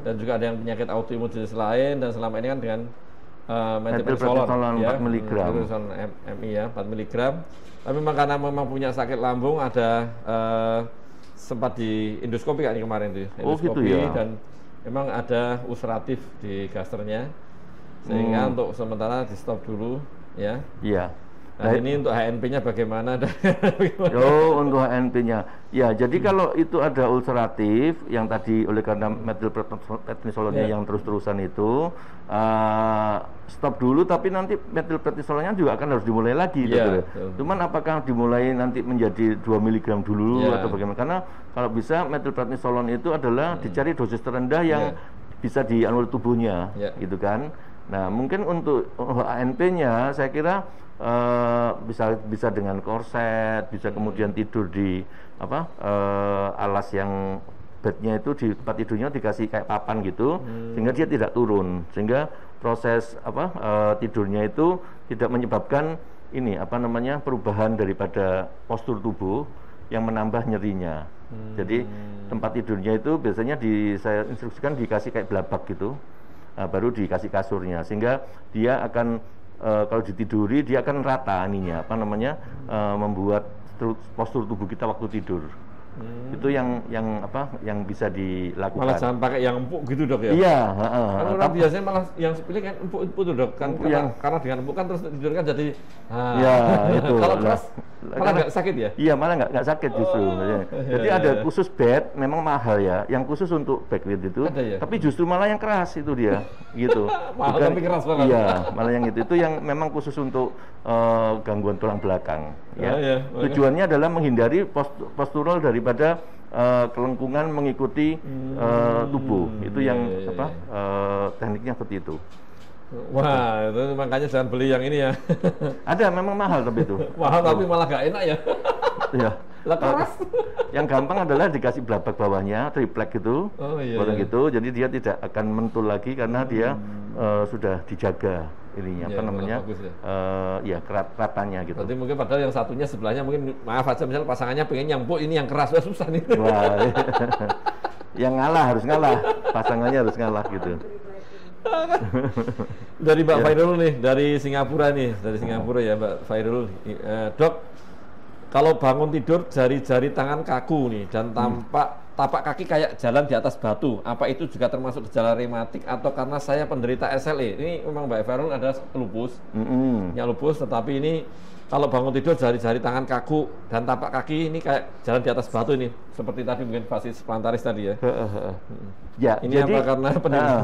[SPEAKER 1] dan juga ada yang penyakit autoimun jenis lain, dan selama ini kan dengan methylprednisolone
[SPEAKER 2] 4 mg.
[SPEAKER 1] MI ya, 4 mg. Tapi memang karena memang punya sakit lambung, ada sempat di endoskopi kan kemarin tuh, endoskopi
[SPEAKER 2] gitu ya?
[SPEAKER 1] Dan memang ada ulceratif di gasternya, sehingga untuk sementara di stop dulu ya. Nah ini untuk HNP-nya bagaimana?
[SPEAKER 2] Untuk HNP-nya, ya jadi kalau itu ada ulceratif yang tadi oleh karena methylprednisolone yang terus-terusan itu stop dulu, tapi nanti methylprednisolone-nya juga akan harus dimulai lagi gitu. Cuman apakah dimulai nanti menjadi 2 mg dulu atau bagaimana? Karena kalau bisa methylprednisolone itu adalah dicari dosis terendah yang bisa dianur tubuhnya gitu kan. Nah mungkin untuk HNP-nya saya kira bisa dengan korset, bisa kemudian tidur di alas yang bednya itu, di tempat tidurnya dikasih kayak papan gitu, sehingga dia tidak turun, sehingga proses tidurnya itu tidak menyebabkan perubahan daripada postur tubuh yang menambah nyerinya. Jadi tempat tidurnya itu biasanya saya instruksikan dikasih kayak belabak gitu, baru dikasih kasurnya, sehingga dia akan kalau ditiduri dia akan rata ininya, membuat postur tubuh kita waktu tidur. Itu yang bisa dilakukan.
[SPEAKER 1] Malah jangan pakai yang empuk gitu dok ya?
[SPEAKER 2] Iya.
[SPEAKER 1] Kan orang biasanya malah yang pilih kan empuk tuh dok, kan karena dengan empuk kan terus tidur kan jadi.
[SPEAKER 2] Iya itu.
[SPEAKER 1] Kalau keras malah nggak sakit ya?
[SPEAKER 2] Iya malah nggak sakit justru. Jadi ada khusus bed, memang mahal ya, yang khusus untuk backlit itu.
[SPEAKER 1] Ya?
[SPEAKER 2] Tapi justru malah yang keras itu dia, gitu.
[SPEAKER 1] Mahal tapi keras banget.
[SPEAKER 2] Iya, malah yang itu yang memang khusus untuk gangguan tulang belakang. Ya. Tujuannya adalah menghindari postural daripada kelengkungan mengikuti tubuh. Itu yang tekniknya seperti itu.
[SPEAKER 1] Wah, itu makanya jangan beli yang ini ya.
[SPEAKER 2] Ada, memang mahal tapi itu.
[SPEAKER 1] Mahal tapi malah gak enak ya.
[SPEAKER 2] Iya.
[SPEAKER 1] Lah keras.
[SPEAKER 2] Yang gampang adalah dikasih belabak bawahnya, triplek gitu. Gitu. Jadi dia tidak akan mentul lagi karena dia sudah dijaga ininya bagus ya. Keratannya gitu.
[SPEAKER 1] Berarti mungkin padahal yang satunya sebelahnya mungkin maaf aja misalnya pasangannya pengen nyambuk, ini yang keras, susah nih.
[SPEAKER 2] Wah. Yang harus ngalah, pasangannya harus ngalah gitu.
[SPEAKER 1] Dari Mbak Fairul nih, dari Singapura ya Mbak Fairul. Dok, kalau bangun tidur jari-jari tangan kaku nih dan tapak kaki kayak jalan di atas batu, apa itu juga termasuk gejala rematik atau karena saya penderita SLE? Ini memang Mbak Fairul ada lupus, lupus, tetapi ini kalau bangun tidur jari-jari tangan kaku dan tapak kaki ini kayak jalan di atas batu ini, seperti tadi mungkin fasis plantaris tadi ya.
[SPEAKER 2] Ya,
[SPEAKER 1] ini jadi, apa karena penderita?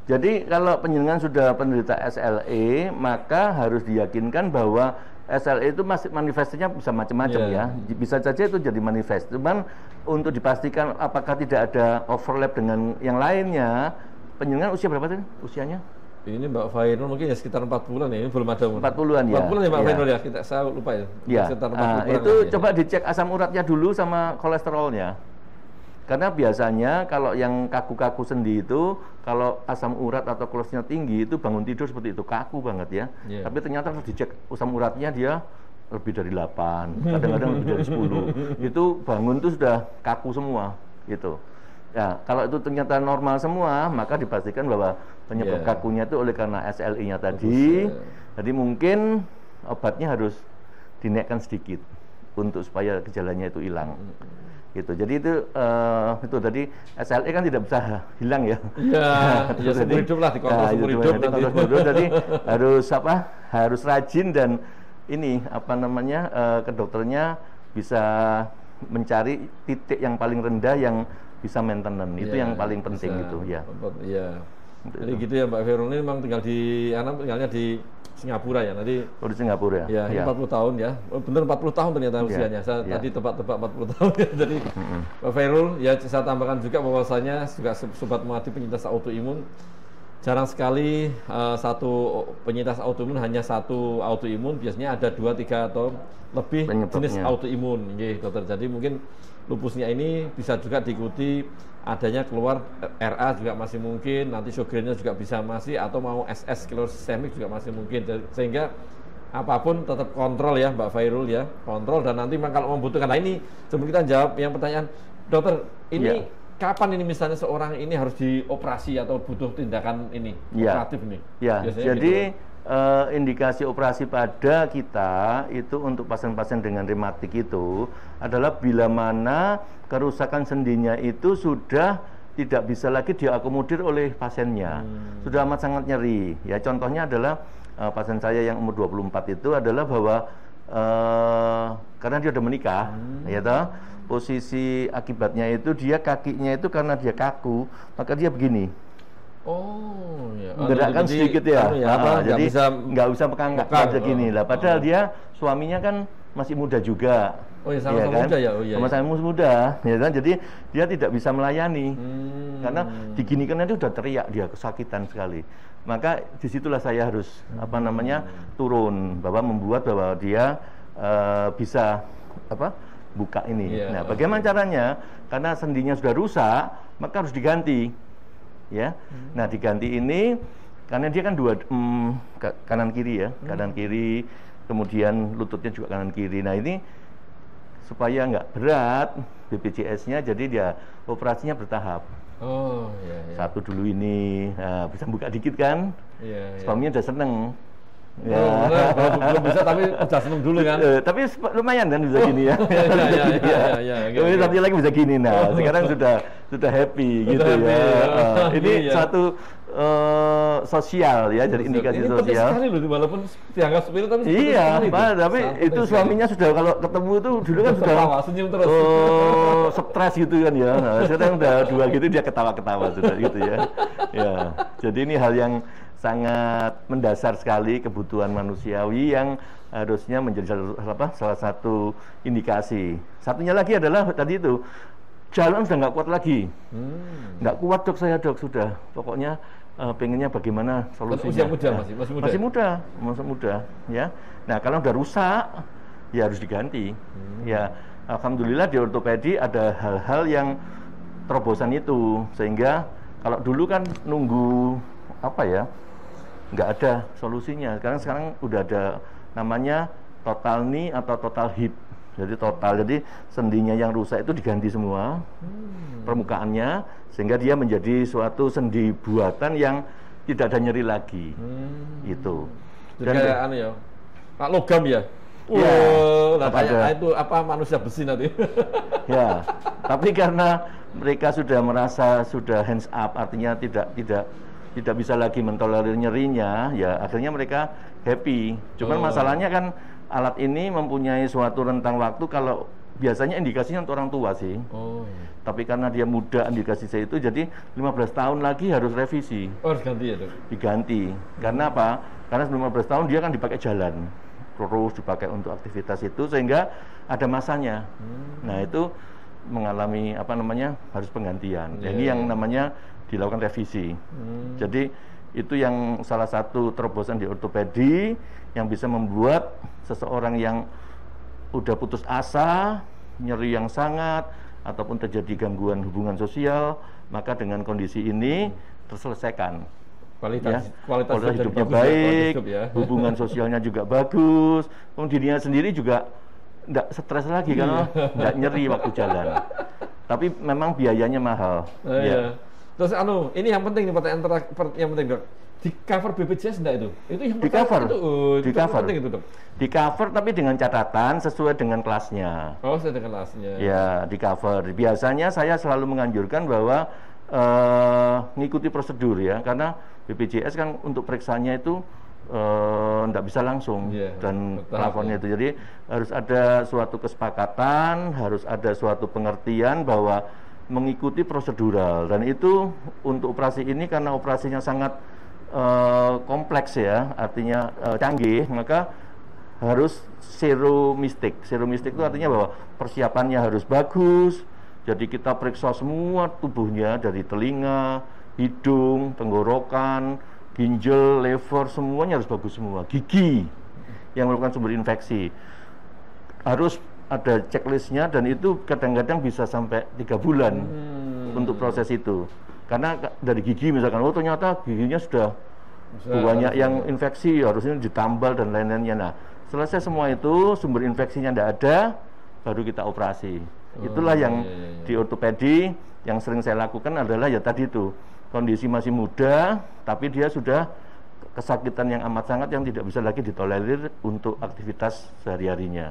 [SPEAKER 2] Jadi kalau penjenengan sudah penderita SLE, maka harus diyakinkan bahwa SLE itu masih manifestnya bisa macam-macam ya. Bisa saja itu jadi manifest. Cuman untuk dipastikan apakah tidak ada overlap dengan yang lainnya, penjenengan usia berapa tadi? Usianya?
[SPEAKER 1] Ini Mbak Fairul mungkin ya sekitar 40 bulan ya, ini belum ada
[SPEAKER 2] 40-an ya.
[SPEAKER 1] 40 ya Mbak Fairul ya, saya lupa ya.
[SPEAKER 2] Sekitar 40 itu coba dicek asam uratnya dulu sama kolesterolnya. Karena biasanya kalau yang kaku-kaku sendi itu, kalau asam urat atau kolesterolnya tinggi itu bangun tidur seperti itu, kaku banget ya. Tapi ternyata harus dicek asam uratnya dia lebih dari 8, kadang-kadang lebih dari 10. Itu bangun itu sudah kaku semua gitu. Ya, kalau itu ternyata normal semua, maka dipastikan bahwa penyebab kakunya itu oleh karena SLE-nya tadi. Jadi mungkin obatnya harus dinaikkan sedikit untuk supaya gejalanya itu hilang. Gitu. Jadi itu tadi SLE kan tidak bisa hilang ya.
[SPEAKER 1] Iya, seumur hidup lah, dikontrol seumur hidup.
[SPEAKER 2] Jadi harus rajin dan ini ke dokternya bisa mencari titik yang paling rendah yang bisa maintenance, itu yang paling penting gitu ya.
[SPEAKER 1] Iya. Jadi gitu ya Mbak Fairul, ini memang tinggalnya di Singapura ya nanti.
[SPEAKER 2] Di Singapura
[SPEAKER 1] ya. Ya, 40 tahun ya. Benar 40 tahun ternyata usianya. Saya tadi tebak-tebak 40 tahun ya. Jadi Mbak Fairul ya, saya tambahkan juga bahwasanya juga sobat Muadi penyintas autoimun, jarang sekali satu penyintas autoimun hanya satu autoimun, biasanya ada 2, 3 atau lebih jenis autoimun. Dokter. Jadi mungkin lupusnya ini bisa juga diikuti adanya keluar RA juga masih mungkin, nanti Sjogrennya juga bisa masih, atau mau SS sklerosis sistemik juga masih mungkin, sehingga apapun tetap kontrol ya Mbak Fairul ya, kontrol, dan nanti kalau membutuhkan. Nah ini sebelum kita jawab yang pertanyaan dokter, ini kapan ini misalnya seorang ini harus dioperasi atau butuh tindakan ini operatif nih?
[SPEAKER 2] Ya, jadi gitu. Indikasi operasi pada kita itu untuk pasien-pasien dengan rematik itu adalah bila mana kerusakan sendinya itu sudah tidak bisa lagi diakomodir oleh pasiennya, sudah amat sangat nyeri. Ya contohnya adalah pasien saya yang umur 24 itu adalah bahwa karena dia sudah menikah, ya toh, posisi akibatnya itu dia kakinya itu karena dia kaku, maka dia begini.
[SPEAKER 1] Oh, ya.
[SPEAKER 2] Menggerakkan sedikit ya. Jadi nggak bisa pegang gini lah. Padahal dia suaminya kan masih muda juga.
[SPEAKER 1] Oh ya, sama-sama muda ya. Oh iya.
[SPEAKER 2] Sama-sama muda, ya kan. Jadi dia tidak bisa melayani karena diginikan nanti udah teriak, dia kesakitan sekali. Maka disitulah saya harus turun, membuat bahwa dia bisa buka ini. Nah, bagaimana caranya? Karena sendinya sudah rusak, maka harus diganti. Ya, nah diganti ini karena dia kan dua kanan kiri ya, kanan kiri, kemudian lututnya juga kanan kiri. Nah ini supaya nggak berat BPJS-nya, jadi dia operasinya bertahap.
[SPEAKER 1] Oh, iya, iya.
[SPEAKER 2] Satu dulu ini, nah, bisa buka dikit kan?
[SPEAKER 1] Iya, iya.
[SPEAKER 2] Suaminya udah seneng.
[SPEAKER 1] Oh, belum bisa tapi udah seneng dulu kan?
[SPEAKER 2] Tapi lumayan kan bisa gini ya.
[SPEAKER 1] Iya.
[SPEAKER 2] Tapi nanti lagi bisa gini. Nah, sekarang sudah happy gitu ya. Ini satu sosial ya, jadi indikasi
[SPEAKER 1] ini
[SPEAKER 2] sosial.
[SPEAKER 1] Penting sekali loh, walaupun dianggap sepele tapi
[SPEAKER 2] iya, tapi itu suaminya sudah kalau ketemu itu dulu kan sudah
[SPEAKER 1] senyum terus.
[SPEAKER 2] Stres gitu kan ya. Nah, sekarang udah 2 gitu dia ketawa-ketawa sudah gitu ya. Ya, jadi ini hal yang sangat mendasar sekali, kebutuhan manusiawi yang harusnya menjadi salah satu indikasi. Satunya lagi adalah tadi itu, jalan sudah nggak kuat lagi. Nggak kuat dok, saya dok, sudah pokoknya pengennya bagaimana solusinya.
[SPEAKER 1] Usia muda,
[SPEAKER 2] masih muda ya. Nah, kalau udah rusak ya harus diganti. Ya, alhamdulillah di ortopedi ada hal-hal yang terobosan itu, sehingga kalau dulu kan nunggu apa ya, nggak ada solusinya. Sekarang udah ada namanya total knee atau total hip. Jadi total, jadi sendinya yang rusak itu diganti semua permukaannya, sehingga dia menjadi suatu sendi buatan yang tidak ada nyeri lagi. Itu.
[SPEAKER 1] Dan kayak anu ya, Pak logam ya.
[SPEAKER 2] Ya,
[SPEAKER 1] itu apa manusia besi nanti.
[SPEAKER 2] Ya, tapi karena mereka sudah merasa sudah hands up, artinya tidak bisa lagi mentolerir nyerinya, ya akhirnya mereka happy. Cuman masalahnya kan alat ini mempunyai suatu rentang waktu, kalau biasanya indikasinya untuk orang tua sih. Tapi karena dia muda indikasi saya itu, jadi 15 tahun lagi harus revisi.
[SPEAKER 1] Harus ganti ya dok? Diganti.
[SPEAKER 2] Karena apa? Karena 15 tahun dia kan dipakai jalan, terus dipakai untuk aktivitas itu, sehingga ada masanya. Nah itu mengalami apa namanya, harus penggantian. Ini yang namanya dilakukan revisi. Jadi itu yang salah satu terobosan di ortopedi yang bisa membuat seseorang yang udah putus asa, nyeri yang sangat, ataupun terjadi gangguan hubungan sosial, maka dengan kondisi ini terselesaikan. Kualitas hidupnya baik, hubungan sosialnya juga bagus, dirinya sendiri juga tidak stres lagi karena tidak nyeri waktu jalan. Tapi memang biayanya mahal.
[SPEAKER 1] Terus ini yang penting nih, pertanyaan yang penting dok, di cover BPJS enggak itu? Itu yang
[SPEAKER 2] di cover,
[SPEAKER 1] di cover penting itu dok. Di
[SPEAKER 2] cover tapi dengan catatan sesuai dengan kelasnya.
[SPEAKER 1] Oh, sesuai dengan kelasnya.
[SPEAKER 2] Ya, di cover. Biasanya saya selalu menganjurkan bahwa mengikuti prosedur ya, karena BPJS kan untuk periksanya itu tidak bisa langsung dan plafonnya itu. Jadi harus ada suatu kesepakatan, harus ada suatu pengertian bahwa mengikuti prosedural, dan itu untuk operasi ini karena operasinya sangat kompleks ya, artinya canggih, maka harus zero mistake. Zero mistake itu artinya bahwa persiapannya harus bagus. Jadi kita periksa semua tubuhnya, dari telinga, hidung, tenggorokan, ginjal, lever, semuanya harus bagus semua. Gigi yang merupakan sumber infeksi harus ada checklistnya, dan itu kadang-kadang bisa sampai 3 bulan untuk proses itu. Karena dari gigi misalkan, ternyata giginya sudah banyak yang infeksi, harusnya ditambal dan lain-lainnya. Nah, selesai semua itu, sumber infeksinya tidak ada, baru kita operasi. Itulah yang di ortopedi yang sering saya lakukan adalah ya tadi itu, kondisi masih muda, tapi dia sudah kesakitan yang amat sangat yang tidak bisa lagi ditolerir untuk aktivitas sehari-harinya.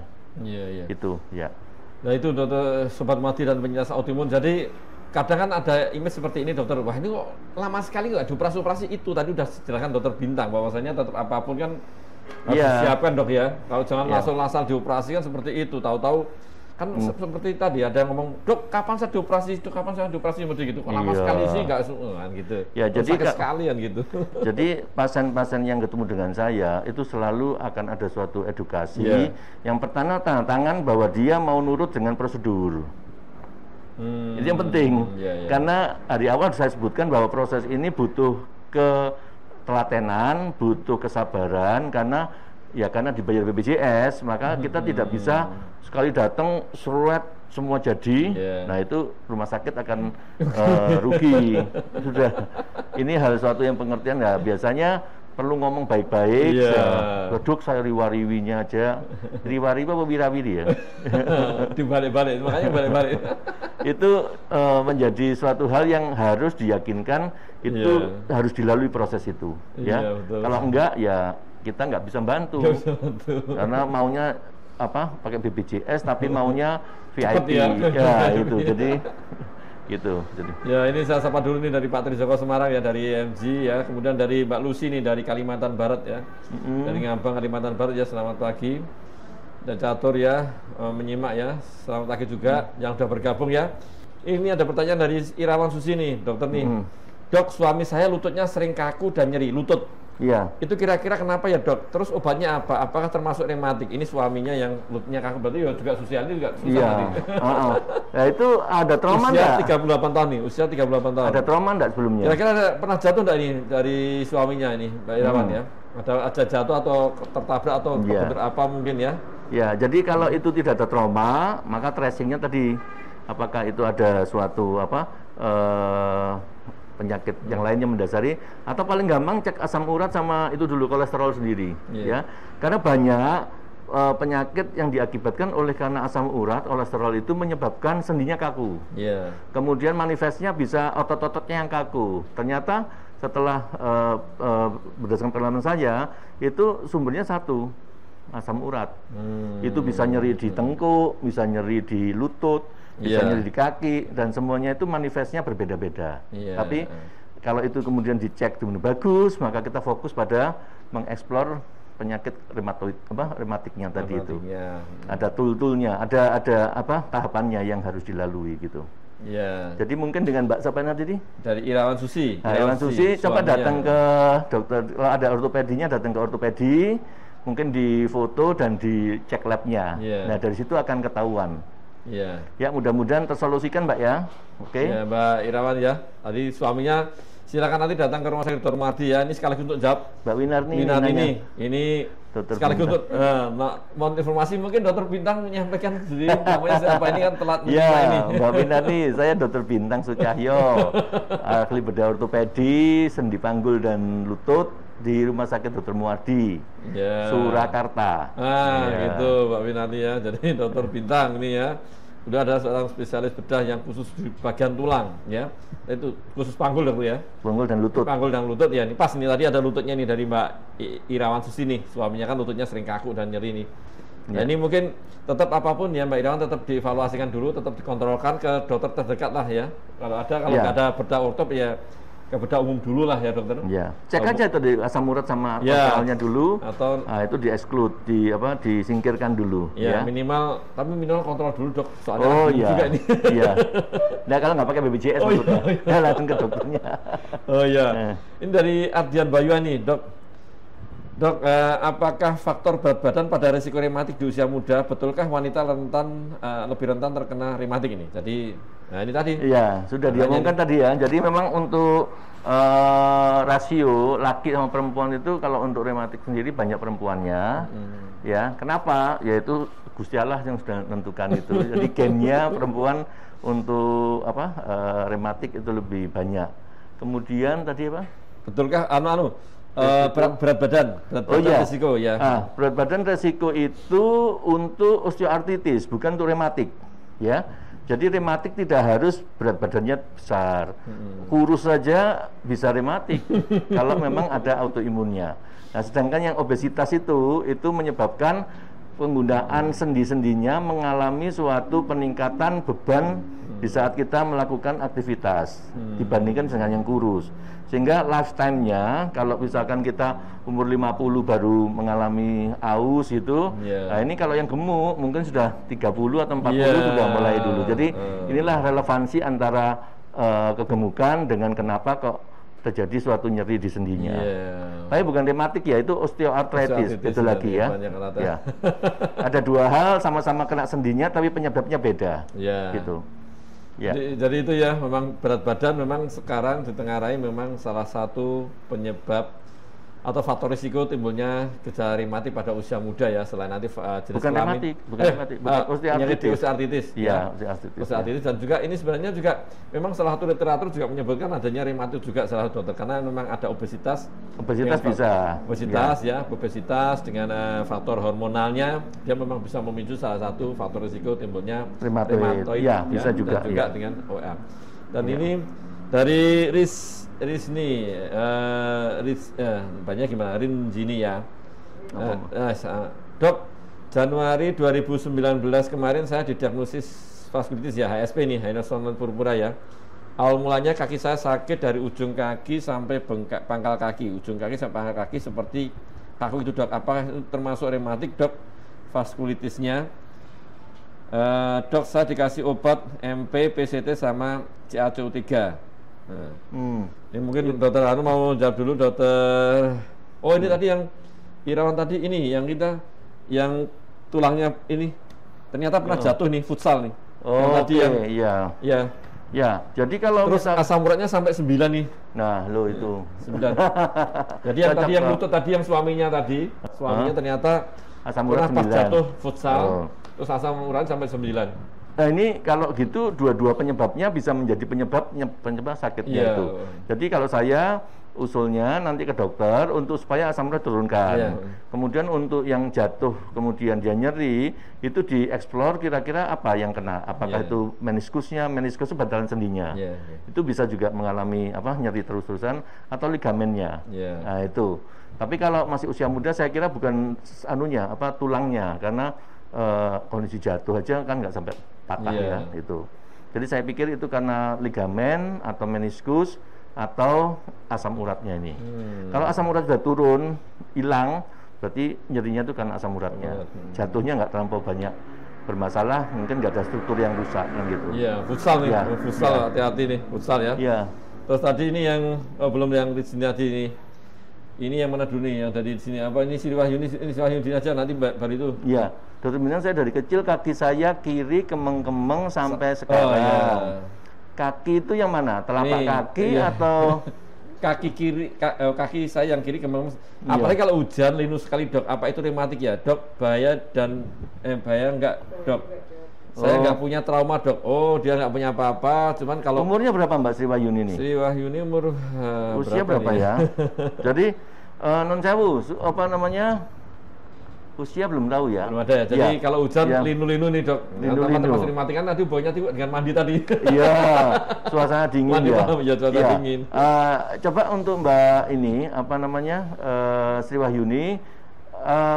[SPEAKER 2] Itu ya.
[SPEAKER 1] Nah itu dokter, sobat mati dan penyintas autoimun. Jadi kadang kan ada image seperti ini dokter, wah ini kok lama sekali nggak dioperasi itu. Tadi udah jelaskan dokter Bintang bahwasanya tetap apapun kan harus disiapkan dok ya. Kalau jangan langsung dioperasi kan seperti itu. Tahu-tahu kan seperti tadi ada yang ngomong, dok kapan saya dioperasi, seperti gitu. Kok lama sekali sih nggak kan gitu.
[SPEAKER 2] Ya, jadi
[SPEAKER 1] sakit sekalian gitu.
[SPEAKER 2] Jadi pasien-pasien yang ketemu dengan saya itu selalu akan ada suatu edukasi. Yang pertama tanda tangan bahwa dia mau nurut dengan prosedur. Itu yang penting. Karena dari awal saya sebutkan bahwa proses ini butuh ketelatenan, butuh kesabaran, karena dibayar BPJS, maka kita tidak bisa sekali datang seruat semua jadi. Nah itu rumah sakit akan rugi. Sudah, ini hal suatu yang pengertian. Nah biasanya perlu ngomong baik-baik.
[SPEAKER 1] Iya.
[SPEAKER 2] Dok, saya riwa-riwinya aja. Riwa-riwi apa wira-wiri ya?
[SPEAKER 1] Dibalik-balik, makanya balik-balik.
[SPEAKER 2] Itu menjadi suatu hal yang harus diyakinkan, itu harus dilalui proses itu. Ya,
[SPEAKER 1] betul.
[SPEAKER 2] kalau enggak ya kita nggak bisa bantu. Karena maunya apa? Pakai BPJS, tapi maunya VIP. Ya itu, jadi gitu.
[SPEAKER 1] Ya, ini saya sapa dulu nih dari Pak Trijoko Semarang ya, dari MG ya, kemudian dari Mbak Lucy nih dari Kalimantan Barat ya, dari Ngabang Kalimantan Barat ya, selamat pagi. Dan Catur ya menyimak ya, selamat pagi juga yang sudah bergabung ya. Ini ada pertanyaan dari Irawan Susi nih, dokter nih. Dok, suami saya lututnya sering kaku dan nyeri lutut.
[SPEAKER 2] Iya.
[SPEAKER 1] Itu kira-kira kenapa ya dok? Terus obatnya apa? Apakah termasuk rematik? Ini suaminya yang lututnya kaku, berarti ya juga sosialnya juga susah nanti.
[SPEAKER 2] Ya itu ada trauma enggak?
[SPEAKER 1] Usia 38 tahun nih, usia 38 tahun.
[SPEAKER 2] Ada trauma enggak sebelumnya?
[SPEAKER 1] Kira-kira pernah jatuh enggak ini dari suaminya ini, Mbak Irawan ya? Ada jatuh atau tertabrak atau kebentur apa mungkin ya?
[SPEAKER 2] Ya, jadi kalau itu tidak ada trauma, maka tracingnya tadi apakah itu ada suatu penyakit yang lainnya mendasari, atau paling gampang cek asam urat sama itu dulu kolesterol sendiri, ya. Karena banyak penyakit yang diakibatkan oleh karena asam urat, kolesterol itu menyebabkan sendinya kaku. Kemudian manifestnya bisa otot-ototnya yang kaku. Ternyata setelah berdasarkan pengalaman saya, itu sumbernya satu, asam urat. Itu bisa nyeri di tengkuk, bisa nyeri di lutut, bisa nyeri di kaki, dan semuanya itu manifestnya berbeda-beda. Tapi kalau itu kemudian dicek dengan bagus, maka kita fokus pada mengeksplor penyakit rematiknya tadi itu. Ada tool-toolnya, ada tahapannya yang harus dilalui gitu. Jadi mungkin dengan Mbak siapa tadi?
[SPEAKER 1] Dari Irawan Susi.
[SPEAKER 2] Irawan Susi, coba datang ke dokter, kalau ada ortopedinya datang ke ortopedi, mungkin di foto dan dicek labnya. Nah dari situ akan ketahuan. Ya, mudah-mudahan tersolusikan Mbak ya. Oke.
[SPEAKER 1] Ya, Mbak Irawan ya. Tadi suaminya silakan nanti datang ke rumah sakit Dr. Mardi ya. Ini sekaligus untuk jawab
[SPEAKER 2] Mbak Winarni. Ini
[SPEAKER 1] Dokter sekaligus untuk mau informasi mungkin Dokter Bintang menyampaikan sendiri namanya siapa, ini kan telat
[SPEAKER 2] ya, ini. Mbak Winarni, saya Dokter Bintang Sucahyo, ahli bedah ortopedi, sendi panggul dan lutut di Rumah Sakit Dr. Muardi, Surakarta.
[SPEAKER 1] Gitu Mbak Winarni ya. Jadi Dokter Bintang ini ya. Udah ada seorang spesialis bedah yang khusus di bagian tulang ya. Itu khusus panggul ya.
[SPEAKER 2] Panggul dan lutut.
[SPEAKER 1] Panggul dan lutut ya. Ini pas ini tadi ada lututnya nih dari Mbak Irawan Susi nih. Suaminya kan lututnya sering kaku dan nyeri nih. Nah, ini mungkin tetap apapun ya Mbak Irawan, tetap dievaluasikan dulu, tetap dikontrolkan ke dokter terdekat lah ya. Kalau nggak ada bedah ortop ya ke bedah umum dulu lah ya dokter.
[SPEAKER 2] Cek aja tadi asam urat sama kolesterolnya dulu,
[SPEAKER 1] atau
[SPEAKER 2] itu di-exclude, disingkirkan dulu.
[SPEAKER 1] Minimal kontrol dulu dok. Soalnya juga ini.
[SPEAKER 2] Nah kalau nggak pakai BPJS maksudnya, langsung ke dokternya.
[SPEAKER 1] Ini dari Ardian Bayuani dok. Dok, apakah faktor berat badan pada risiko rematik di usia muda? Betulkah wanita lebih rentan terkena rematik ini? Jadi, nah ini tadi. Iya,
[SPEAKER 2] sudah diomongkan tadi ya. Jadi memang untuk rasio laki sama perempuan itu, kalau untuk rematik sendiri banyak perempuannya. Ya, kenapa? Yaitu Gusti Allah yang sudah menentukan itu. Jadi gennya perempuan untuk rematik itu lebih banyak. Kemudian tadi apa?
[SPEAKER 1] Betulkah berat badan resiko ya.
[SPEAKER 2] Berat badan resiko itu untuk osteoartritis, bukan untuk rematik ya. Jadi rematik tidak harus berat badannya besar, kurus saja bisa rematik kalau memang ada autoimunnya. Nah, sedangkan yang obesitas itu menyebabkan penggunaan sendi-sendinya mengalami suatu peningkatan beban di saat kita melakukan aktivitas dibandingkan dengan yang kurus. Sehingga lifetime-nya kalau misalkan kita umur 50 baru mengalami aus itu, nah ini kalau yang gemuk mungkin sudah 30 atau 40 sudah mulai dulu. Jadi inilah relevansi antara kegemukan dengan kenapa kok terjadi suatu nyeri di sendinya. Tapi bukan rematik ya, itu osteoartritis itu lagi ya. Ada dua hal, sama-sama kena sendinya tapi penyebabnya beda. Gitu.
[SPEAKER 1] Jadi itu ya, memang berat badan memang sekarang ditengarai memang salah satu penyebab atau faktor risiko timbulnya gejala rematik pada usia muda ya, selain nanti jenis
[SPEAKER 2] bukan
[SPEAKER 1] kelamin.
[SPEAKER 2] rematik, bukan
[SPEAKER 1] Penyakit osteoartritis.
[SPEAKER 2] Iya,
[SPEAKER 1] osteoartritis dan juga ini sebenarnya juga memang salah satu literatur juga menyebutkan adanya rematik juga salah satu dokter, karena memang ada obesitas
[SPEAKER 2] bisa.
[SPEAKER 1] Obesitas dengan faktor hormonalnya dia memang bisa memicu salah satu faktor risiko timbulnya
[SPEAKER 2] rheumatoid. Iya, bisa juga.
[SPEAKER 1] Dan juga dengan OA. Dan ini dari banyak gimana? Rinjini ya. Dok, Januari 2019 kemarin saya didiagnosis vaskulitis ya, HSP nih, Heinrich-Schönlein purpura ya. Awal mulanya kaki saya sakit dari ujung kaki sampai pangkal kaki, ujung kaki sampai pangkal kaki seperti kaku itu dok. Apakah itu termasuk rematik dok vaskulitisnya? Dok, saya dikasih obat MP, PCT sama CaCO3. Ini mungkin dokter Anu mau jawab dulu, dokter. Oh ini tadi yang Irawan tadi ini yang yang tulangnya ini ternyata pernah jatuh nih, futsal nih.
[SPEAKER 2] Oh
[SPEAKER 1] tadi
[SPEAKER 2] iya. Ya, jadi kalau
[SPEAKER 1] terus asam uratnya sampai 9 nih.
[SPEAKER 2] Nah, lo itu
[SPEAKER 1] 9. Jadi yang tadi yang lutut tadi yang suaminya ternyata
[SPEAKER 2] asam urat
[SPEAKER 1] pernah
[SPEAKER 2] 9.
[SPEAKER 1] Jatuh futsal, terus asam urat sampai 9.
[SPEAKER 2] Nah ini kalau gitu dua-dua penyebabnya bisa menjadi penyebab sakitnya itu. Jadi kalau saya usulnya nanti ke dokter untuk supaya asam urat turunkan. Kemudian untuk yang jatuh kemudian dia nyeri itu dieksplor kira-kira apa yang kena. Apakah itu meniskus bantalan sendinya. Itu bisa juga mengalami nyeri terus-terusan atau ligamennya. Nah itu. Tapi kalau masih usia muda saya kira bukan tulangnya, karena kondisi jatuh aja kan nggak sampai patah ya itu. Jadi saya pikir itu karena ligamen atau meniskus atau asam uratnya ini. Kalau asam urat sudah turun, hilang, berarti nyerinya itu karena asam uratnya. Jatuhnya nggak terlampau banyak bermasalah, mungkin nggak ada struktur yang rusak kan gitu.
[SPEAKER 1] Iya, futsal nih, futsal hati-hati nih, futsal ya.
[SPEAKER 2] Iya.
[SPEAKER 1] Terus tadi ini yang belum yang di sini tadi ini. Ini yang mana dulu nih yang tadi di sini ini Sri Wahyuni aja nanti baru itu.
[SPEAKER 2] Iya. Dokter bilang saya dari kecil kaki saya kiri kemeng-kemeng sampai sekarang. Kaki itu yang mana? Telapak kaki atau
[SPEAKER 1] kaki kiri? Kaki saya yang kiri kemeng. Apalagi kalau hujan linu sekali dok. Apa itu rematik ya dok? Bahaya enggak dok? Saya nggak punya trauma dok. Oh dia nggak punya apa-apa. Cuman kalau
[SPEAKER 2] umurnya berapa Mbak Sri Wahyuni ini?
[SPEAKER 1] Sri Wahyuni umur
[SPEAKER 2] usia berapa ya? Jadi non sewu usia belum tahu ya.
[SPEAKER 1] Belum ada ya. Jadi kalau hujan linu-linu nih dok. Linu-linu. Termasuk dimatikan nanti baunya dengan mandi tadi.
[SPEAKER 2] Iya. Suasana dingin
[SPEAKER 1] mandi
[SPEAKER 2] ya.
[SPEAKER 1] Malam, suasana dingin.
[SPEAKER 2] Coba untuk Mbak ini Sri Wahyuni,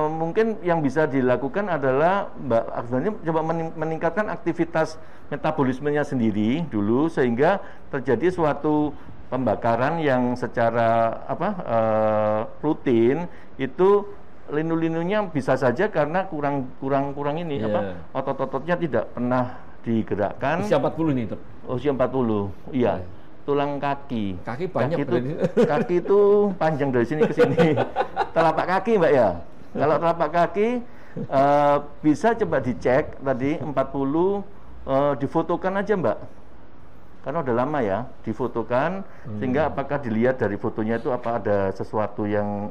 [SPEAKER 2] mungkin yang bisa dilakukan adalah Mbak Aksani coba meningkatkan aktivitas metabolismenya sendiri dulu sehingga terjadi suatu pembakaran yang secara rutin itu. Linu-linunya bisa saja karena kurang ini otot-ototnya tidak pernah digerakkan.
[SPEAKER 1] Usia 40 nih, dok.
[SPEAKER 2] Usia 40. Iya. Tulang kaki.
[SPEAKER 1] Kaki
[SPEAKER 2] itu panjang dari sini ke sini. Telapak kaki, Mbak ya. Kalau telapak kaki bisa coba dicek tadi 40 difotokan aja, Mbak. Karena udah lama ya, difotokan sehingga apakah dilihat dari fotonya itu apa ada sesuatu yang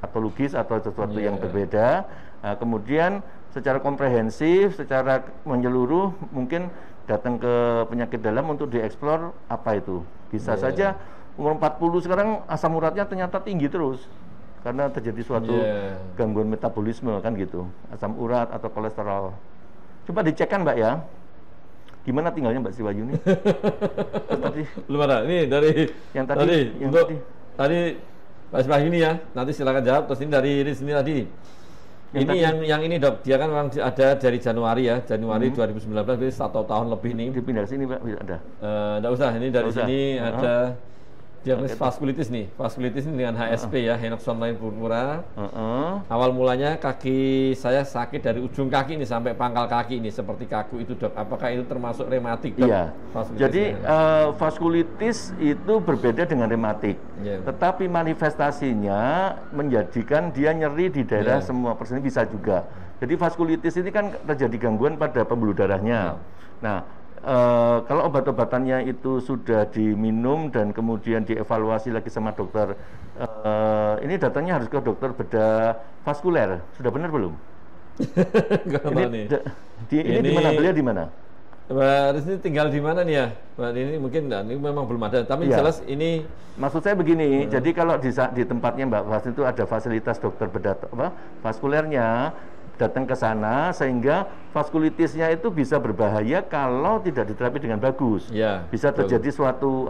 [SPEAKER 2] patologis atau sesuatu yang berbeda. Nah, kemudian secara komprehensif, secara menyeluruh mungkin datang ke penyakit dalam untuk dieksplor apa itu. Bisa saja umur 40 sekarang asam uratnya ternyata tinggi terus karena terjadi suatu gangguan metabolisme kan gitu, asam urat atau kolesterol. Coba dicekkan Mbak ya. Gimana tinggalnya Mbak Sri Wahyuni?
[SPEAKER 1] Tadi belum ada. Ini dari yang tadi Pak Wahyuni ya, nanti silakan jawab. Terus ini dari sini tadi. Yang ini dok, dia kan memang ada dari Januari 2019, jadi 1 tahun lebih nih.
[SPEAKER 2] Dipindah sini Pak, ada.
[SPEAKER 1] Enggak usah, ini dari sini ada diagnosis vaskulitis nih. Vaskulitis ini dengan HSP ya, Heinrich-Schönlein purpura. Awal mulanya kaki saya sakit dari ujung kaki ini sampai pangkal kaki ini seperti kaku itu dok. Apakah itu termasuk rematik dok?
[SPEAKER 2] Iya. Jadi vaskulitis itu berbeda dengan rematik. Tetapi manifestasinya menjadikan dia nyeri di daerah semua persen bisa juga. Jadi vaskulitis ini kan terjadi gangguan pada pembuluh darahnya. Nah, kalau obat-obatannya itu sudah diminum dan kemudian dievaluasi lagi sama dokter, ini datangnya harus ke dokter bedah vaskuler. Sudah benar belum?
[SPEAKER 1] Ini
[SPEAKER 2] di mana, beliau di mana?
[SPEAKER 1] Mbak Rizni tinggal di mana nih ya? Mbak ini mungkin ini memang belum ada, tapi
[SPEAKER 2] ya.
[SPEAKER 1] jelas ini.
[SPEAKER 2] Maksud saya begini, jadi kalau di tempatnya Mbak Fas itu ada fasilitas dokter bedah vaskulernya, datang ke sana sehingga vaskulitisnya itu bisa berbahaya kalau tidak diterapi dengan bagus.
[SPEAKER 1] Ya,
[SPEAKER 2] bisa terjadi suatu